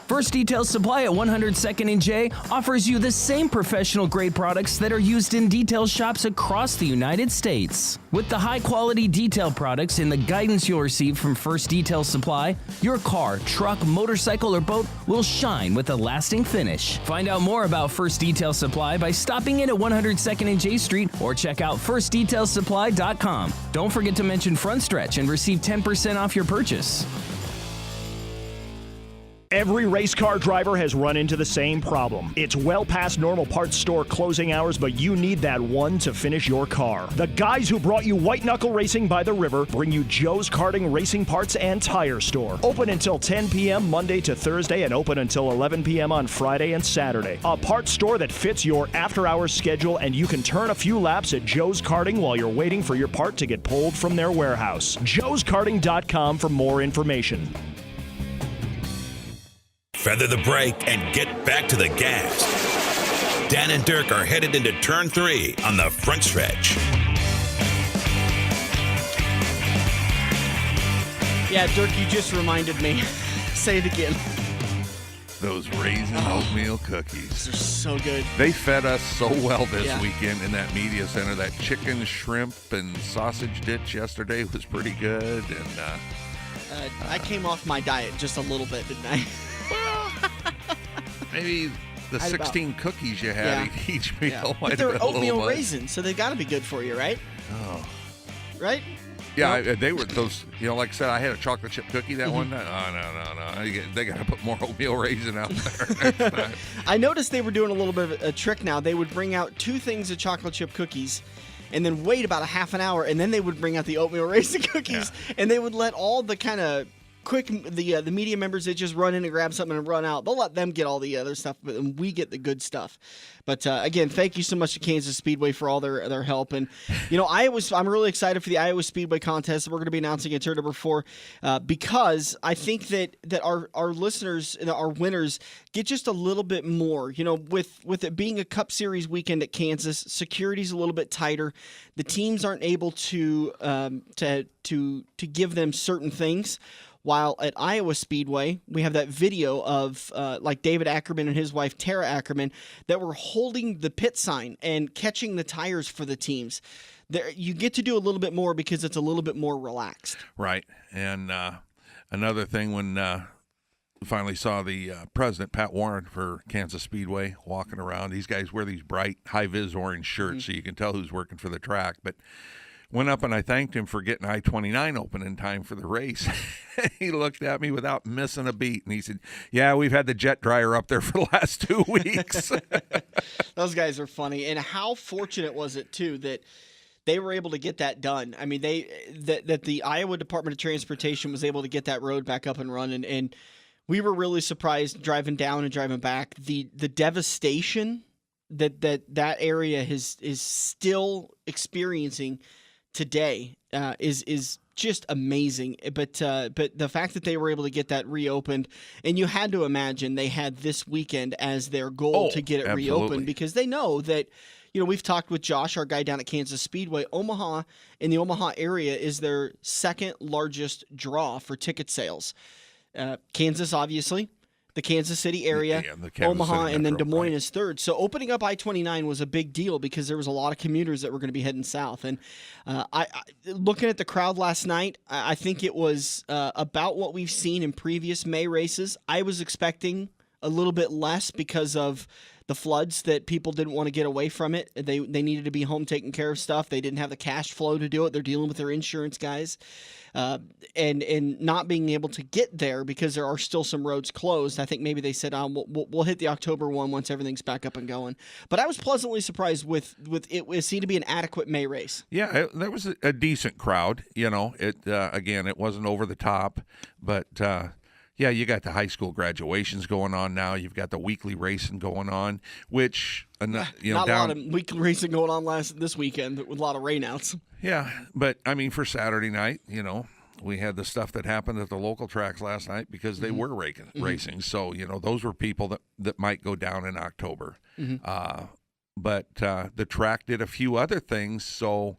First Detail Supply at 102nd and J offers you the same professional-grade products that are used in detail shops across the United States. With the high-quality detail products and the guidance you'll receive from First Detail Supply, your car, truck, motorcycle, or boat will shine with a lasting finish. Find out more about First Detail Supply by stopping in at 102nd and J Street or check out firstdetailsupply.com. Don't forget to mention Front Stretch and receive 10% off your purchase. Every race car driver has run into the same problem. It's well past normal parts store closing hours, but you need that one to finish your car. The guys who brought you white knuckle racing by the river bring you Joe's Karting Racing Parts and Tire Store. Open until 10 p.m. Monday to Thursday and open until 11 p.m. on Friday and Saturday. A parts store that fits your after-hours schedule, and you can turn a few laps at Joe's Karting while you're waiting for your part to get pulled from their warehouse. joeskarting.com for more information. Feather the brake and get back to the gas. Dan and Dirk are headed into turn 3 on the front stretch. Yeah, Dirk, you just reminded me. Say it again. Those raisin oatmeal cookies. They're so good. They fed us so well this weekend in that media center. That chicken, shrimp, and sausage dish yesterday was pretty good. And I came off my diet just a little bit, didn't I? Maybe the 16 cookies you had each meal might but have they're been a little oatmeal much. raisins, so they've got to be good for you, right? Oh. Right? Yeah, they were those, like I said, I had a chocolate chip cookie that one night. Oh, no. They got to put more oatmeal raisin out there next time. I noticed they were doing a little bit of a trick now. They would bring out 2 things of chocolate chip cookies and then wait about a half an hour, and then they would bring out the oatmeal raisin cookies, and they would let all the kind of quick, the media members that just run in and grab something and run out, they'll let them get all the other stuff, but we get the good stuff. But again, thank you so much to Kansas Speedway for all their help. And I'm really excited for the Iowa Speedway contest that we're going to be announcing in turn number 4 because I think that our listeners and our winners get just a little bit more. With it being a Cup Series weekend at Kansas, security's a little bit tighter. The teams aren't able to give them certain things. While at Iowa Speedway, we have that video of like David Ackerman and his wife Tara Ackerman that were holding the pit sign and catching the tires for the teams. There, you get to do a little bit more because it's a little bit more relaxed. Right. And another thing, when we finally saw the president, Pat Warren, for Kansas Speedway, walking around, these guys wear these bright, high-vis orange shirts so you can tell who's working for the track. But went up and I thanked him for getting I-29 open in time for the race. He looked at me without missing a beat, and he said, yeah, we've had the jet dryer up there for the last 2 weeks. Those guys are funny. And how fortunate was it, too, that they were able to get that done? I mean, that the Iowa Department of Transportation was able to get that road back up and running, and we were really surprised driving down and driving back. The devastation that area is still experiencing today is just amazing. But the fact that they were able to get that reopened, and you had to imagine they had this weekend as their goal to get it reopened, because they know that, we've talked with Josh, our guy down at Kansas Speedway. Omaha, in the Omaha area, is their second largest draw for ticket sales. Kansas, obviously, the Kansas City area, Yeah, the Kansas Omaha, City and then Metro, Des Moines right. is third. So opening up I-29 was a big deal because there was a lot of commuters that were going to be heading south. And I looking at the crowd last night, I think it was about what we've seen in previous May races. I was expecting a little bit less because of the floods that people didn't want to get away from it. They needed to be home taking care of stuff. They didn't have the cash flow to do it. They're dealing with their insurance guys. And not being able to get there because there are still some roads closed. I think maybe they said, we'll hit the October one once everything's back up and going. But I was pleasantly surprised with it. It seemed to be an adequate May race. Yeah, that was a decent crowd. It again, it wasn't over the top, but yeah, you got the high school graduations going on now. You've got the weekly racing going on, which Not a lot of weekly racing going on this weekend with a lot of rainouts. Yeah, but I mean, for Saturday night, we had the stuff that happened at the local tracks last night because they were racing. So, those were people that might go down in October. But the track did a few other things, so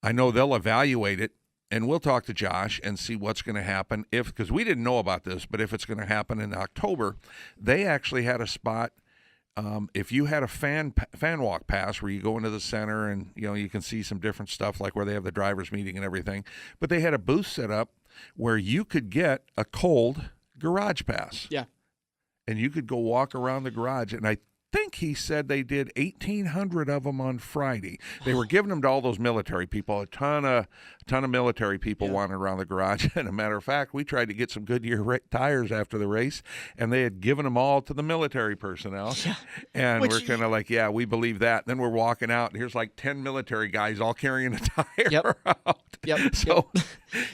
I know they'll evaluate it, and we'll talk to Josh and see what's going to happen because we didn't know about this, but if it's going to happen in October, they actually had a spot. If you had a fan walk pass where you go into the center and you can see some different stuff like where they have the drivers meeting and everything, but they had a booth set up where you could get a cold garage pass. Yeah, and you could go walk around the garage, and I think he said they did 1,800 of them on Friday. They were giving them to all those military people. A ton of military people wanted around the garage. And a matter of fact, we tried to get some Goodyear tires after the race, and they had given them all to the military personnel. Yeah. And we're kind of like, yeah, we believe that. Then we're walking out, and here's like 10 military guys all carrying a tire out. Yep. So,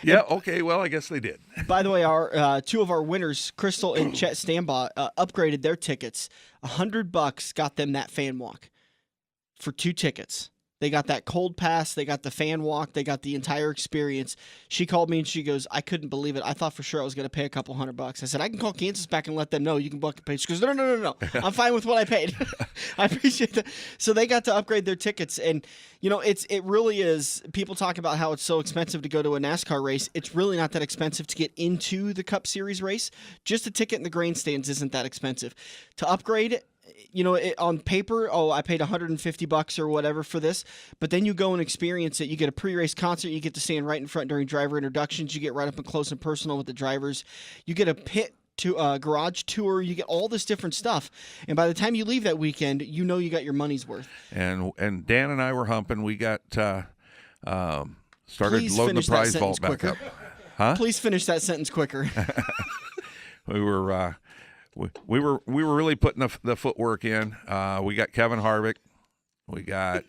yeah, okay, well, I guess they did. By the way, our two of our winners, Crystal and Chet Stambaugh, upgraded their tickets. $100 got them that fan walk for 2 tickets. They got that cold pass. They got the fan walk. They got the entire experience. She called me and she goes, I couldn't believe it. I thought for sure I was going to pay a couple $100. I said, I can call Kansas back and let them know you can book a pay. She goes, no. I'm fine with what I paid. I appreciate that. So they got to upgrade their tickets. And, it really is. People talk about how it's so expensive to go to a NASCAR race. It's really not that expensive to get into the Cup Series race. Just a ticket in the grandstands isn't that expensive. To upgrade on paper, I paid $150 or whatever for this, but then you go and experience it. You get a pre-race concert. You get to stand right in front during driver introductions. You get right up and close and personal with the drivers. You get a pit to garage tour. You get all this different stuff, and by the time you leave that weekend, you got your money's worth. And Dan and I were humping. We got started Please loading the prize vault back quicker. up. Huh? Please finish that sentence quicker. We were really putting the footwork in. We got Kevin Harvick. We got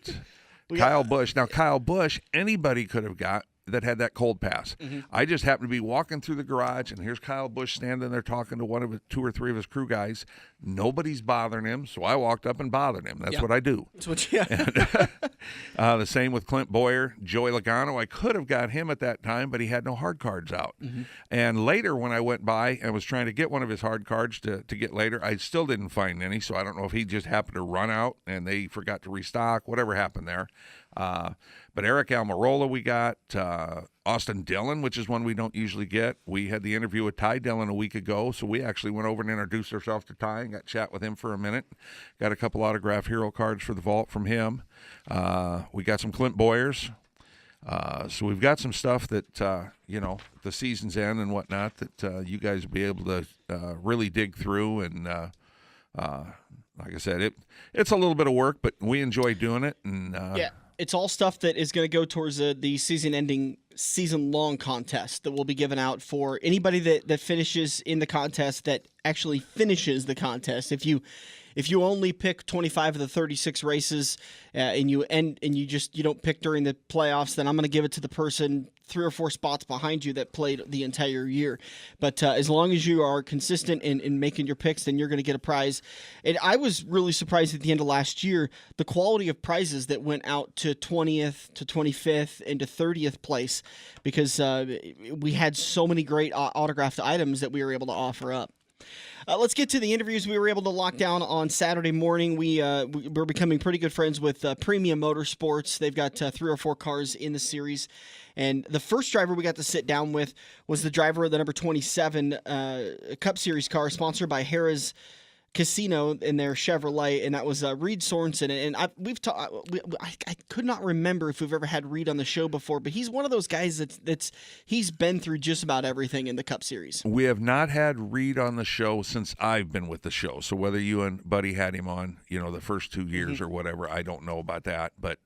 Kyle Busch. Now, Kyle Busch, anybody could have got that had that cold pass. I just happened to be walking through the garage, and here's Kyle Busch standing there talking to 2 or 3 of his crew guys. Nobody's bothering him, so I walked up and bothered him. That's what I do. That's what And, the same with Clint Boyer, Joey Logano. I could have got him at that time, but he had no hard cards out. And later when I went by and was trying to get one of his hard cards to get later, I still didn't find any, so I don't know if he just happened to run out and they forgot to restock, whatever happened there. But Eric Almirola we got, Austin Dillon, which is one we don't usually get. We had the interview with Ty Dillon a week ago, so we actually went over and introduced ourselves to Ty and got to chat with him for a minute. Got a couple autographed hero cards for the vault from him. We got some Clint Boyers. So we've got some stuff that, the season's end and whatnot that you guys will be able to really dig through. And like I said, it's a little bit of work, but we enjoy doing it. And yeah. It's all stuff that is going to go towards the season-ending, season-long contest that will be given out for anybody that finishes in the contest, that actually finishes the contest. If you only pick 25 of the 36 races and you don't pick during the playoffs, then I'm going to give it to the person 3 or 4 spots behind you that played the entire year. But as long as you are consistent in making your picks, then you're going to get a prize. And I was really surprised at the end of last year, the quality of prizes that went out to 20th, to 25th, and to 30th place, because we had so many great autographed items that we were able to offer up. Let's get to the interviews we were able to lock down on Saturday morning. We're becoming pretty good friends with Premium Motorsports. They've got 3 or 4 cars in the series. And the first driver we got to sit down with was the driver of the number 27 Cup Series car, sponsored by Harrah's Casino in their Chevrolet, and that was Reed Sorensen. And I could not remember if we've ever had Reed on the show before, but he's one of those guys he's been through just about everything in the Cup Series. We have not had Reed on the show since I've been with the show. So whether you and Buddy had him on, the first 2 years or whatever, I don't know about that. But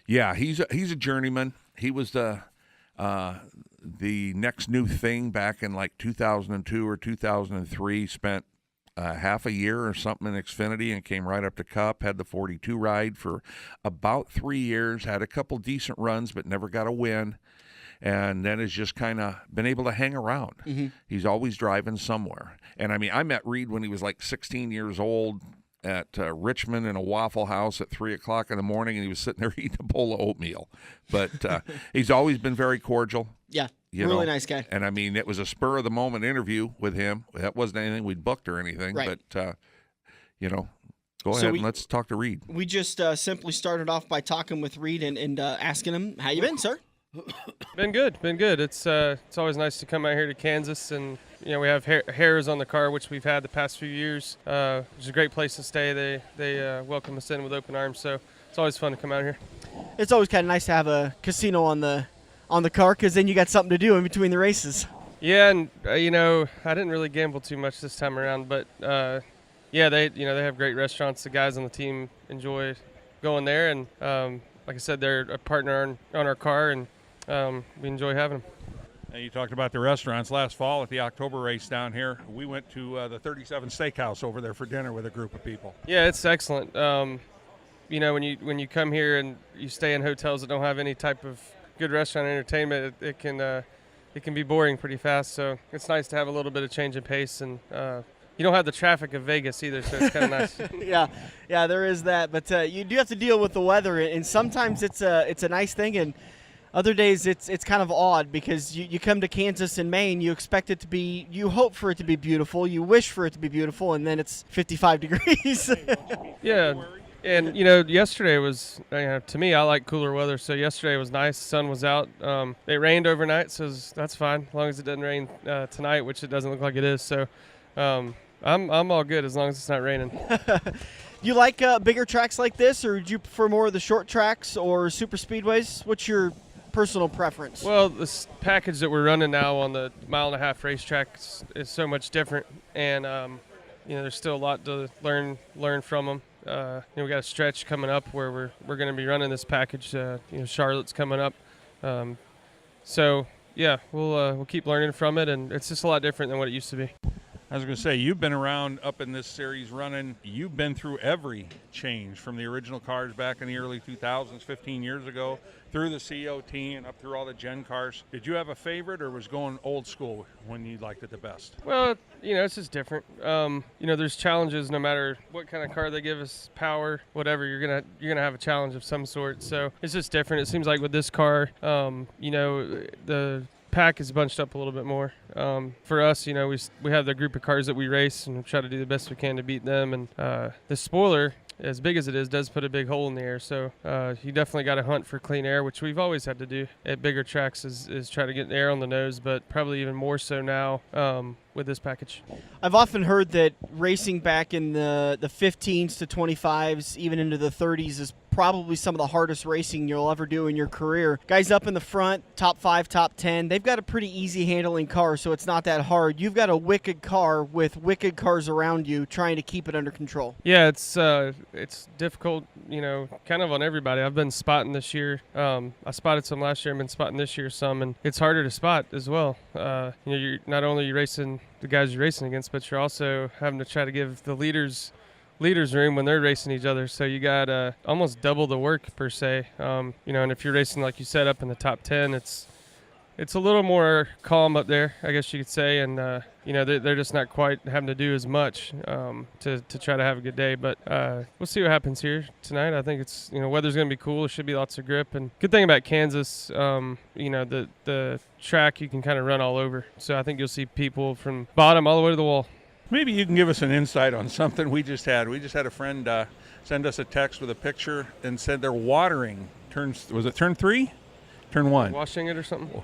yeah, he's a journeyman. He was the next new thing back in like 2002 or 2003. Spent half a year or something in Xfinity and came right up to Cup, had the 42 ride for about 3 years, had a couple decent runs but never got a win, and then has just kind of been able to hang around. He's always driving somewhere. And I mean, I met Reed when he was like 16 years old at Richmond in a Waffle House at 3 o'clock in the morning, and he was sitting there eating a bowl of oatmeal. But he's always been very cordial. Yeah. Really nice guy. And I mean, it was a spur of the moment interview with him. That wasn't anything we'd booked or anything. Right. But, go ahead and let's talk to Reed. We just simply started off by talking with Reed and asking him, how you been, sir? Been good. It's always nice to come out here to Kansas, and we have Harrah's on the car, which we've had the past few years. It's a great place to stay. They welcome us in with open arms, so it's always fun to come out here. It's always kind of nice to have a casino on the car, because then you got something to do in between the races. Yeah, and I didn't really gamble too much this time around, but yeah, they have great restaurants. The guys on the team enjoy going there, and like I said, they're a partner on our car, and we enjoy having them. And you talked about the restaurants last fall at the October race down here. We went to the 37 Steakhouse over there for dinner with a group of people. Yeah, it's excellent. When you come here and you stay in hotels that don't have any type of good restaurant entertainment, it can be boring pretty fast. So it's nice to have a little bit of change in pace, and you don't have the traffic of Vegas either, so it's kind of nice. yeah, there is that. But you do have to deal with the weather, and sometimes it's a nice thing, and other days it's kind of odd, because you come to Kansas in May and you expect it to be, you hope for it to be beautiful, you wish for it to be beautiful, and then it's 55 degrees. Yeah. And, yesterday was, to me, I like cooler weather. So yesterday was nice. The sun was out. It rained overnight, so that's fine, as long as it doesn't rain tonight, which it doesn't look like it is. So I'm all good as long as it's not raining. You like bigger tracks like this, or do you prefer more of the short tracks or super speedways? What's your personal preference? Well, this package that we're running now on the 1.5-mile racetrack is so much different. And, there's still a lot to learn from them. We got a stretch coming up where we're going to be running this package. Charlotte's coming up, so yeah, we'll keep learning from it, and it's just a lot different than what it used to be. I was going to say, you've been around up in this series running. You've been through every change from the original cars back in the early 2000s, 15 years ago, through the COT and up through all the Gen cars. Did you have a favorite, or was going old school when you liked it the best? Well, it's just different. There's challenges no matter what kind of car they give us, power, whatever. You're gonna have a challenge of some sort. So it's just different. It seems like with this car, the pack is bunched up a little bit more. For us, we have the group of cars that we race, and we try to do the best we can to beat them. And the spoiler, as big as it is, does put a big hole in the air. So you definitely got to hunt for clean air, which we've always had to do at bigger tracks, is try to get air on the nose, but probably even more so now with this package. I've often heard that racing back in the 15s to 25s, even into the 30s, is probably some of the hardest racing you'll ever do in your career. Guys up in the front, top 5, top 10, they've got a pretty easy handling car, so it's not that hard. You've got a wicked car with wicked cars around you trying to keep it under control. Yeah, it's difficult, kind of on everybody. I've been spotting this year. I spotted some last year. I've been spotting this year some, and it's harder to spot as well. You're not only racing the guys you're racing against, but you're also having to try to give the leaders room when they're racing each other. So you got almost double the work per se. And if you're racing, like you said, up in the top 10, it's a little more calm up there, I guess you could say. And, they're just not quite having to do as much to try to have a good day. But we'll see what happens here tonight. I think it's, weather's going to be cool. There should be lots of grip. And good thing about Kansas, the track you can kind of run all over. So I think you'll see people from bottom all the way to the wall. Maybe you can give us an insight on something we just had. We just had a friend send us a text with a picture and said they're watering was it turn 3? Turn 1? Washing it or something?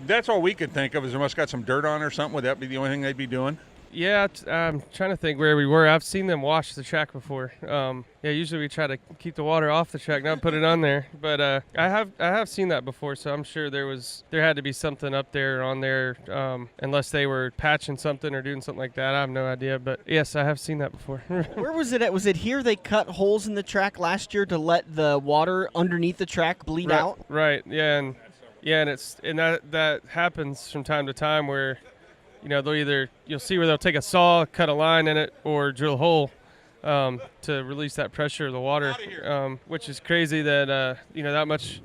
That's all we could think of, is there must got some dirt on or something. Would that be the only thing they'd be doing? Yeah, I'm trying to think where we were. I've seen them wash the track before. Yeah, usually we try to keep the water off the track, not put it on there. But I have seen that before, so I'm sure there had to be something up there on there, unless they were patching something or doing something like that. I have no idea, but yes, I have seen that before. Where was it at? Was it here they cut holes in the track last year to let the water underneath the track bleed out? Right. Yeah, and that happens from time to time where, you know, you'll see where they'll take a saw, cut a line in it, or drill a hole to release that pressure of the water, which is crazy that, that much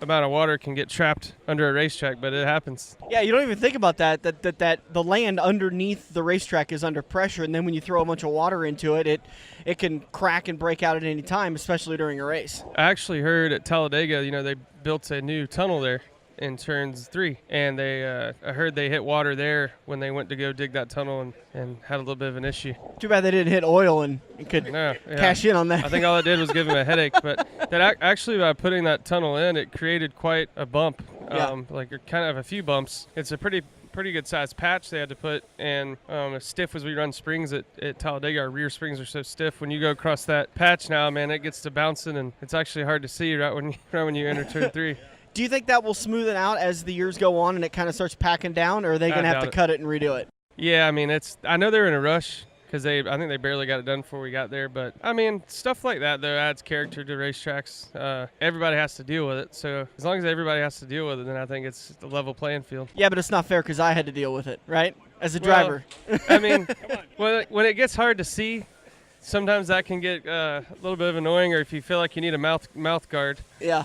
amount of water can get trapped under a racetrack, but it happens. Yeah, you don't even think about that the land underneath the racetrack is under pressure, and then when you throw a bunch of water into it, it can crack and break out at any time, especially during a race. I actually heard at Talladega, they built a new tunnel there in turns 3, and I heard they hit water there when they went to go dig that tunnel and had a little bit of an issue. Too bad they didn't hit oil and could cash in on that. I think all it did was give them a headache, but that actually by putting that tunnel in, it created quite a bump, like kind of a few bumps. It's a pretty good sized patch they had to put, and as stiff as we run springs at Talladega, our rear springs are so stiff. When you go across that patch now, man, it gets to bouncing, and it's actually hard to see right when you enter turn 3. Do you think that will smooth it out as the years go on and it kind of starts packing down, or are they going to have to cut it and redo it? Yeah, I mean, I know they're in a rush because I think they barely got it done before we got there. But, I mean, stuff like that, though, adds character to racetracks. Everybody has to deal with it. So as long as everybody has to deal with it, then I think it's a level playing field. Yeah, but it's not fair because I had to deal with it, right, as a driver. I mean, when it gets hard to see, sometimes that can get a little bit of annoying, or if you feel like you need a mouth guard. Yeah.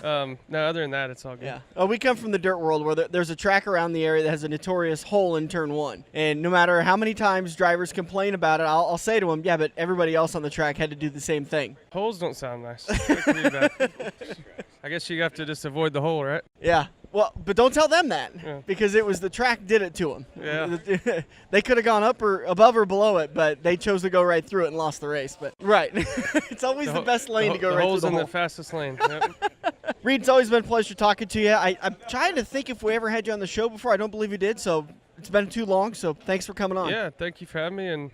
No, other than that, it's all good. Yeah. Oh, we come from the dirt world where there's a track around the area that has a notorious hole in turn 1. And no matter how many times drivers complain about it, I'll say to them, yeah, but everybody else on the track had to do the same thing. Holes don't sound nice. That can be bad. I guess you have to just avoid the hole, right? Yeah. Well, but don't tell them that, because it was the track did it to them. Yeah. They could have gone up or above or below it, but they chose to go right through it and lost the race. But right, it's always the best lane to go right through the hole. The hole's in the fastest lane. Yep. Reed, it's always been a pleasure talking to you. I'm trying to think if we ever had you on the show before. I don't believe we did, so it's been too long. So thanks for coming on. Yeah, thank you for having me, and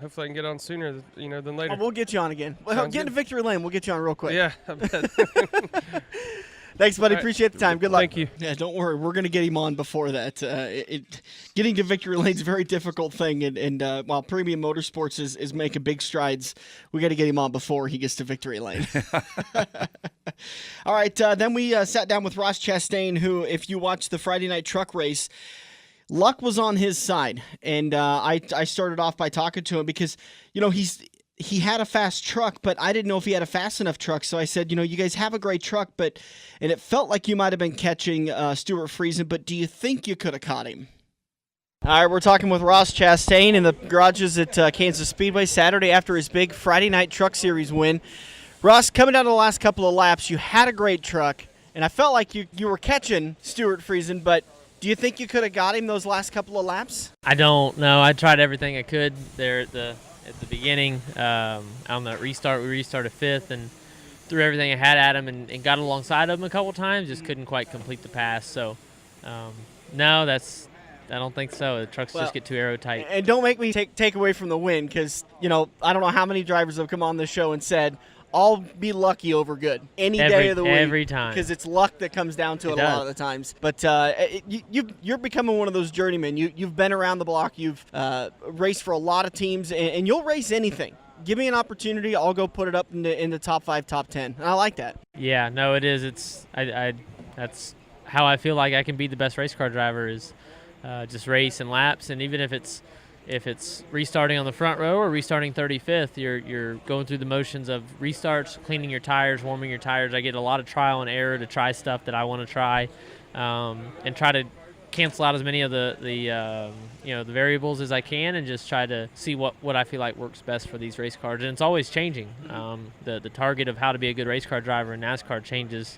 hopefully I can get on sooner, than later. Oh, we'll get you on again. Well, get into Victory Lane. We'll get you on real quick. Yeah, I bet. Thanks, buddy. Appreciate the time. Good luck. Thank you. Yeah, don't worry. We're going to get him on before that. Getting to Victory Lane is a very difficult thing, and while Premium Motorsports is making big strides, we got to get him on before he gets to Victory Lane. All right, then we sat down with Ross Chastain, who, if you watch the Friday night truck race, luck was on his side, and I started off by talking to him because, he had a fast truck, but I didn't know if he had a fast enough truck. So I said, you guys have a great truck, and it felt like you might have been catching Stewart Friesen, but do you think you could have caught him? All right, we're talking with Ross Chastain in the garages at Kansas Speedway Saturday after his big Friday night Truck Series win. Ross, coming down to the last couple of laps, you had a great truck, and I felt like you were catching Stewart Friesen, but do you think you could have got him those last couple of laps? I don't know. I tried everything I could there at the beginning. On the restart, we restarted 5th and threw everything I had at him and got alongside of him a couple times, just couldn't quite complete the pass. So, no, I don't think so. The trucks just get too aerotight. And don't make me take away from the win because, I don't know how many drivers have come on this show and said, I'll be lucky over good any day of the week. Every time. Because it's luck that comes down to it a lot of the times. But you're becoming one of those journeymen. You've been around the block. You've raced for a lot of teams, and you'll race anything. Give me an opportunity, I'll go put it up in the top 5, top 10. And I like that. Yeah, no, it is. That's how I feel like I can be the best race car driver is just race and laps. And even if it's restarting on the front row or restarting 35th, you're going through the motions of restarts, cleaning your tires, warming your tires. I get a lot of trial and error to try stuff that I want to try, and try to cancel out as many of the variables as I can, and just try to see what I feel like works best for these race cars. And it's always changing. The target of how to be a good race car driver in NASCAR changes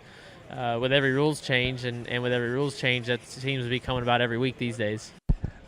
with every rules change, and with every rules change, that seems to be coming about every week these days.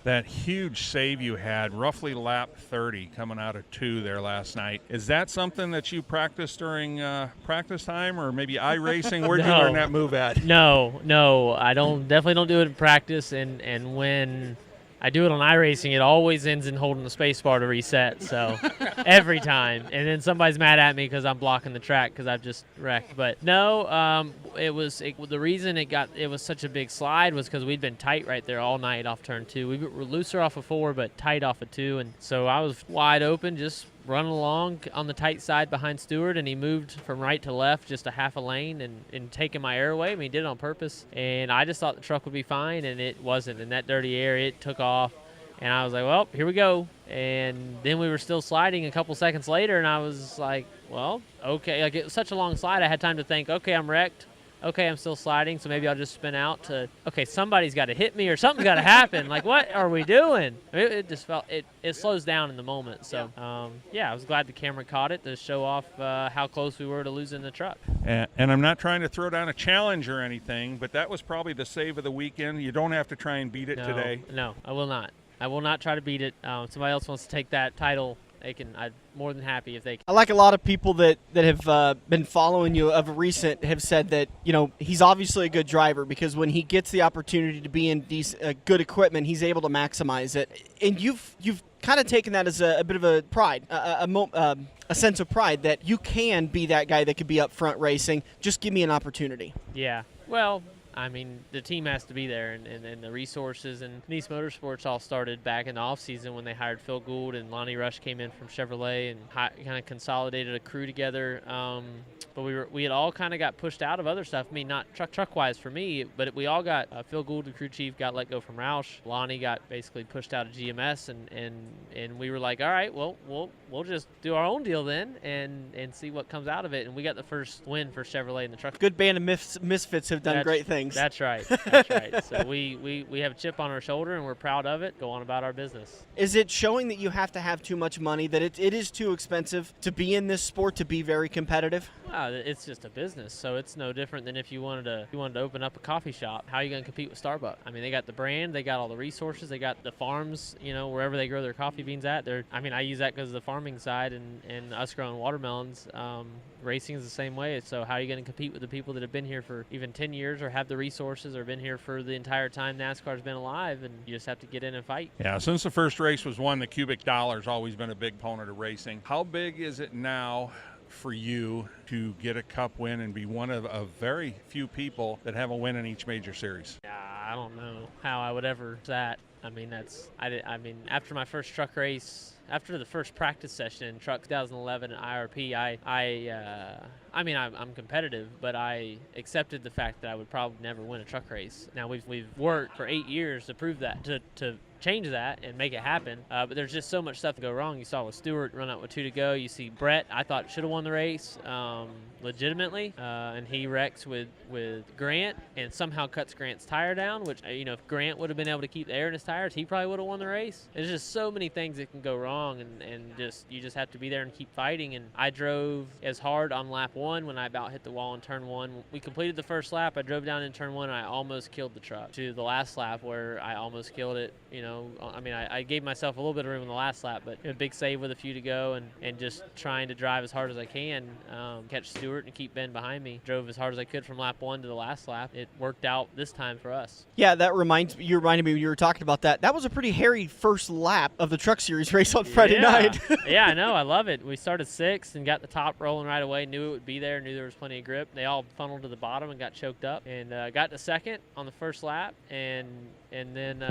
that huge save you had, roughly lap 30 coming out of 2 there last night. Is that something that you practiced during practice time, or maybe iRacing? Where'd you learn that move at? No, I definitely don't do it in practice, and when I do it on iRacing, it always ends in holding the space bar to reset, so every time. And then somebody's mad at me because I'm blocking the track because I've just wrecked. But no, the reason it was such a big slide was because we'd been tight right there all night off turn 2. We were looser off of 4, but tight off of 2, and so I was wide open, just running along on the tight side behind Stewart, and he moved from right to left just a half a lane and taking my air away. I mean, he did it on purpose, and I just thought the truck would be fine, and it wasn't. In that dirty air, it took off, and I was like, well, here we go. And then we were still sliding a couple seconds later, and I was like, well, okay. Like, it was such a long slide, I had time to think, okay, I'm wrecked. Okay, I'm still sliding, so maybe I'll just spin out to, okay, somebody's got to hit me or something's got to happen. Like, what are we doing? It just felt, it slows down in the moment. So, I was glad the camera caught it to show off how close we were to losing the truck. And I'm not trying to throw down a challenge or anything, but that was probably the save of the weekend. You don't have to try and beat it today. No, I will not. I will not try to beat it. Somebody else wants to take that title. I'm more than happy if they can. I like a lot of people that have been following you of recent have said that, he's obviously a good driver because when he gets the opportunity to be in good equipment, he's able to maximize it. And you've kind of taken that as a bit of a pride, a sense of pride that you can be that guy that could be up front racing. Just give me an opportunity. Yeah. Well, I mean, the team has to be there, and the resources. And Nice Motorsports all started back in the off-season when they hired Phil Gould and Lonnie Rush came in from Chevrolet and kind of consolidated a crew together. But we had all kind of got pushed out of other stuff. I mean, not truck-wise for me, but we all got Phil Gould, the crew chief, got let go from Roush. Lonnie got basically pushed out of GMS, and we were like, all right, well, we'll just do our own deal then and see what comes out of it. And we got the first win for Chevrolet in the truck. Good band of misfits have done great things. That's right. That's right. So we have a chip on our shoulder, and we're proud of it. Go on about our business. Is it showing that you have to have too much money, that it is too expensive to be in this sport, to be very competitive? It's just a business, so it's no different than if you wanted to open up a coffee shop. How are you going to compete with Starbucks? I mean, they got the brand, they got all the resources, they got the farms, wherever they grow their coffee beans at. I use that because of the farming side and us growing watermelons. Racing is the same way. So how are you going to compete with the people that have been here for even 10 years or have the resources or been here for the entire time NASCAR's been alive? And you just have to get in and fight. Yeah, since the first race was won, the cubic dollar's always been a big component of racing. How big is it now for you to get a cup win and be one of very few people that have a win in each major series? Yeah, I don't know how I would ever that. I mean, after my first truck race, after the first practice session in truck 2011 at IRP, I'm competitive, but I accepted the fact that I would probably never win a truck race. Now we've worked for 8 years to prove that, to change that and make it happen. But there's just so much stuff to go wrong. You saw with Stewart run out with 2 to go. You see Brett, I thought should have won the race legitimately, and he wrecks with Grant and somehow cuts Grant's tire down, which, if Grant would have been able to keep the air in his tires, he probably would have won the race. There's just so many things that can go wrong, and you just have to be there and keep fighting. And I drove as hard on lap 1 when I about hit the wall in turn 1. We completed the first lap. I drove down in turn 1 and I almost killed the truck, to the last lap where I almost killed it. I gave myself a little bit of room in the last lap, but a big save with a few to go and just trying to drive as hard as I can, catch Stewart and keep Ben behind me. Drove as hard as I could from lap 1 to the last lap. It worked out this time for us. Yeah, you reminded me when you were talking about that. That was a pretty hairy first lap of the Truck Series race on Friday night. Yeah, I know. I love it. We started 6th and got the top rolling right away. Knew it would be there. Knew there was plenty of grip. They all funneled to the bottom and got choked up. And got to 2nd on the first lap. And then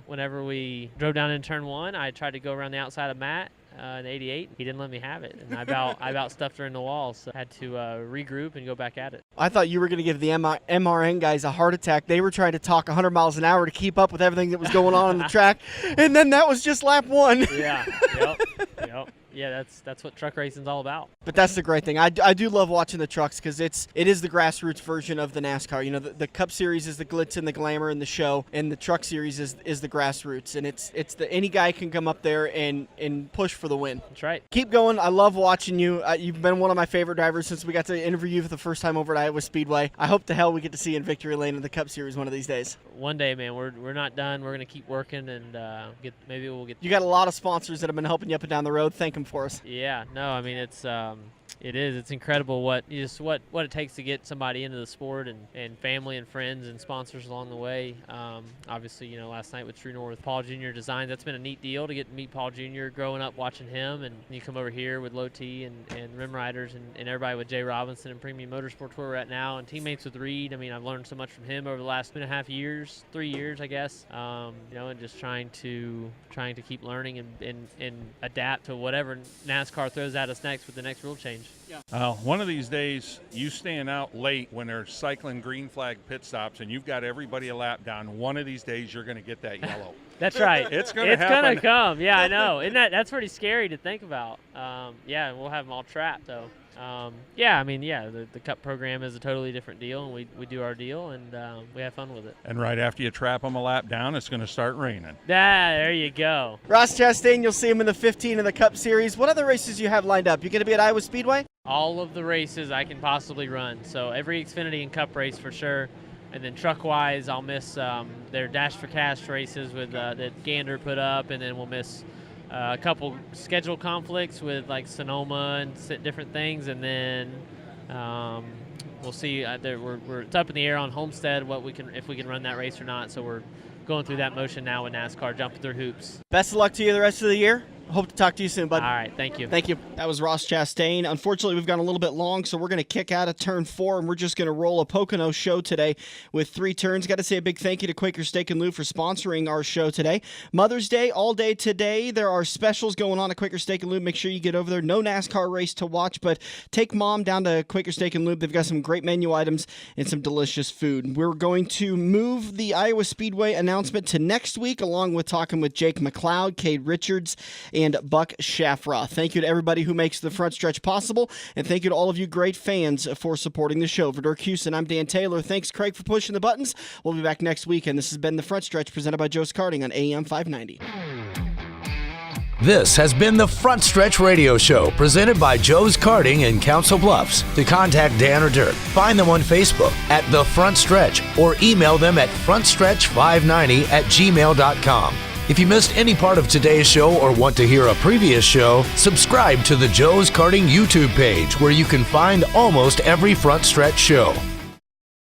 whenever we drove down in turn 1, I tried to go around the outside of Matt in 88. He didn't let me have it, and I about stuffed her in the wall, so I had to regroup and go back at it. I thought you were going to give the MRN guys a heart attack. They were trying to talk 100 miles an hour to keep up with everything that was going on the track, and then that was just lap 1. Yeah, yep. yeah, that's what truck racing's all about. But that's the great thing. I do love watching the trucks because it is the grassroots version of the NASCAR. You know, the Cup Series is the glitz and the glamour and the show, and the Truck Series is the grassroots. And it's any guy can come up there and push for the win. That's right. Keep going. I love watching you. You've been one of my favorite drivers since we got to interview you for the first time over at Iowa Speedway. I hope to hell we get to see you in victory lane in the Cup Series one of these days. One day, man. We're not done. We're gonna keep working, and maybe we'll get. You got a lot of sponsors that have been helping you up and down the road. Thank them for us. Yeah. No, I mean it's incredible what it takes to get somebody into the sport, and family and friends and sponsors along the way. Obviously, you know, last night with True North, Paul Jr. Designs, that's been a neat deal to get to meet Paul Jr. growing up watching him, and you come over here with Low T and Rim Riders and everybody with Jay Robinson and Premium Motorsports where we're at now, and teammates with Reed. I mean, I've learned so much from him over the last 3 years, I guess. You know, and just trying to keep learning and adapt to whatever NASCAR throws at us next with the next rule change. Yeah. One of these days, you staying out late when they're cycling green flag pit stops and you've got everybody a lap down, one of these days you're going to get that yellow. That's right. It's going to happen. It's going to come. Yeah, I know. That's pretty scary to think about. Yeah, we'll have them all trapped, though. Yeah, I mean, yeah, the Cup program is a totally different deal, and we do our deal, and we have fun with it. And right after you trap them a lap down, it's going to start raining. There you go. Ross Chastain, you'll see him in the 15 in the Cup Series. What other races do you have lined up? You going to be at Iowa Speedway? All of the races I can possibly run. So every Xfinity and Cup race for sure. And then truck-wise, I'll miss their Dash for Cash races with that Gander put up, and then we'll miss a couple schedule conflicts with like Sonoma and different things, and then we'll see. It's up in the air on Homestead if we can run that race or not. So we're going through that motion now with NASCAR, jumping through hoops. Best of luck to you the rest of the year. Hope to talk to you soon, bud. All right, thank you. Thank you. That was Ross Chastain. Unfortunately, we've gone a little bit long, so we're going to kick out of Turn 4, and we're just going to roll a Pocono show today with 3 turns. Got to say a big thank you to Quaker Steak & Lube for sponsoring our show today. Mother's Day, all day today. There are specials going on at Quaker Steak & Lube. Make sure you get over there. No NASCAR race to watch, but take Mom down to Quaker Steak & Lube. They've got some great menu items and some delicious food. We're going to move the Iowa Speedway announcement to next week, along with talking with Jake McLeod, Cade Richards, and Buck Shafra. Thank you to everybody who makes the front stretch possible, and thank you to all of you great fans for supporting the show. For Dirk Houston, I'm Dan Taylor. Thanks, Craig, for pushing the buttons. We'll be back next week, and this has been The Front Stretch presented by Joe's Karting on AM 590. This has been the Front Stretch Radio Show presented by Joe's Karting in Council Bluffs. To contact Dan or Dirk, find them on Facebook at The Front Stretch or email them at frontstretch590@gmail.com. If you missed any part of today's show or want to hear a previous show, subscribe to the Joe's Karting YouTube page where you can find almost every Front Stretch show.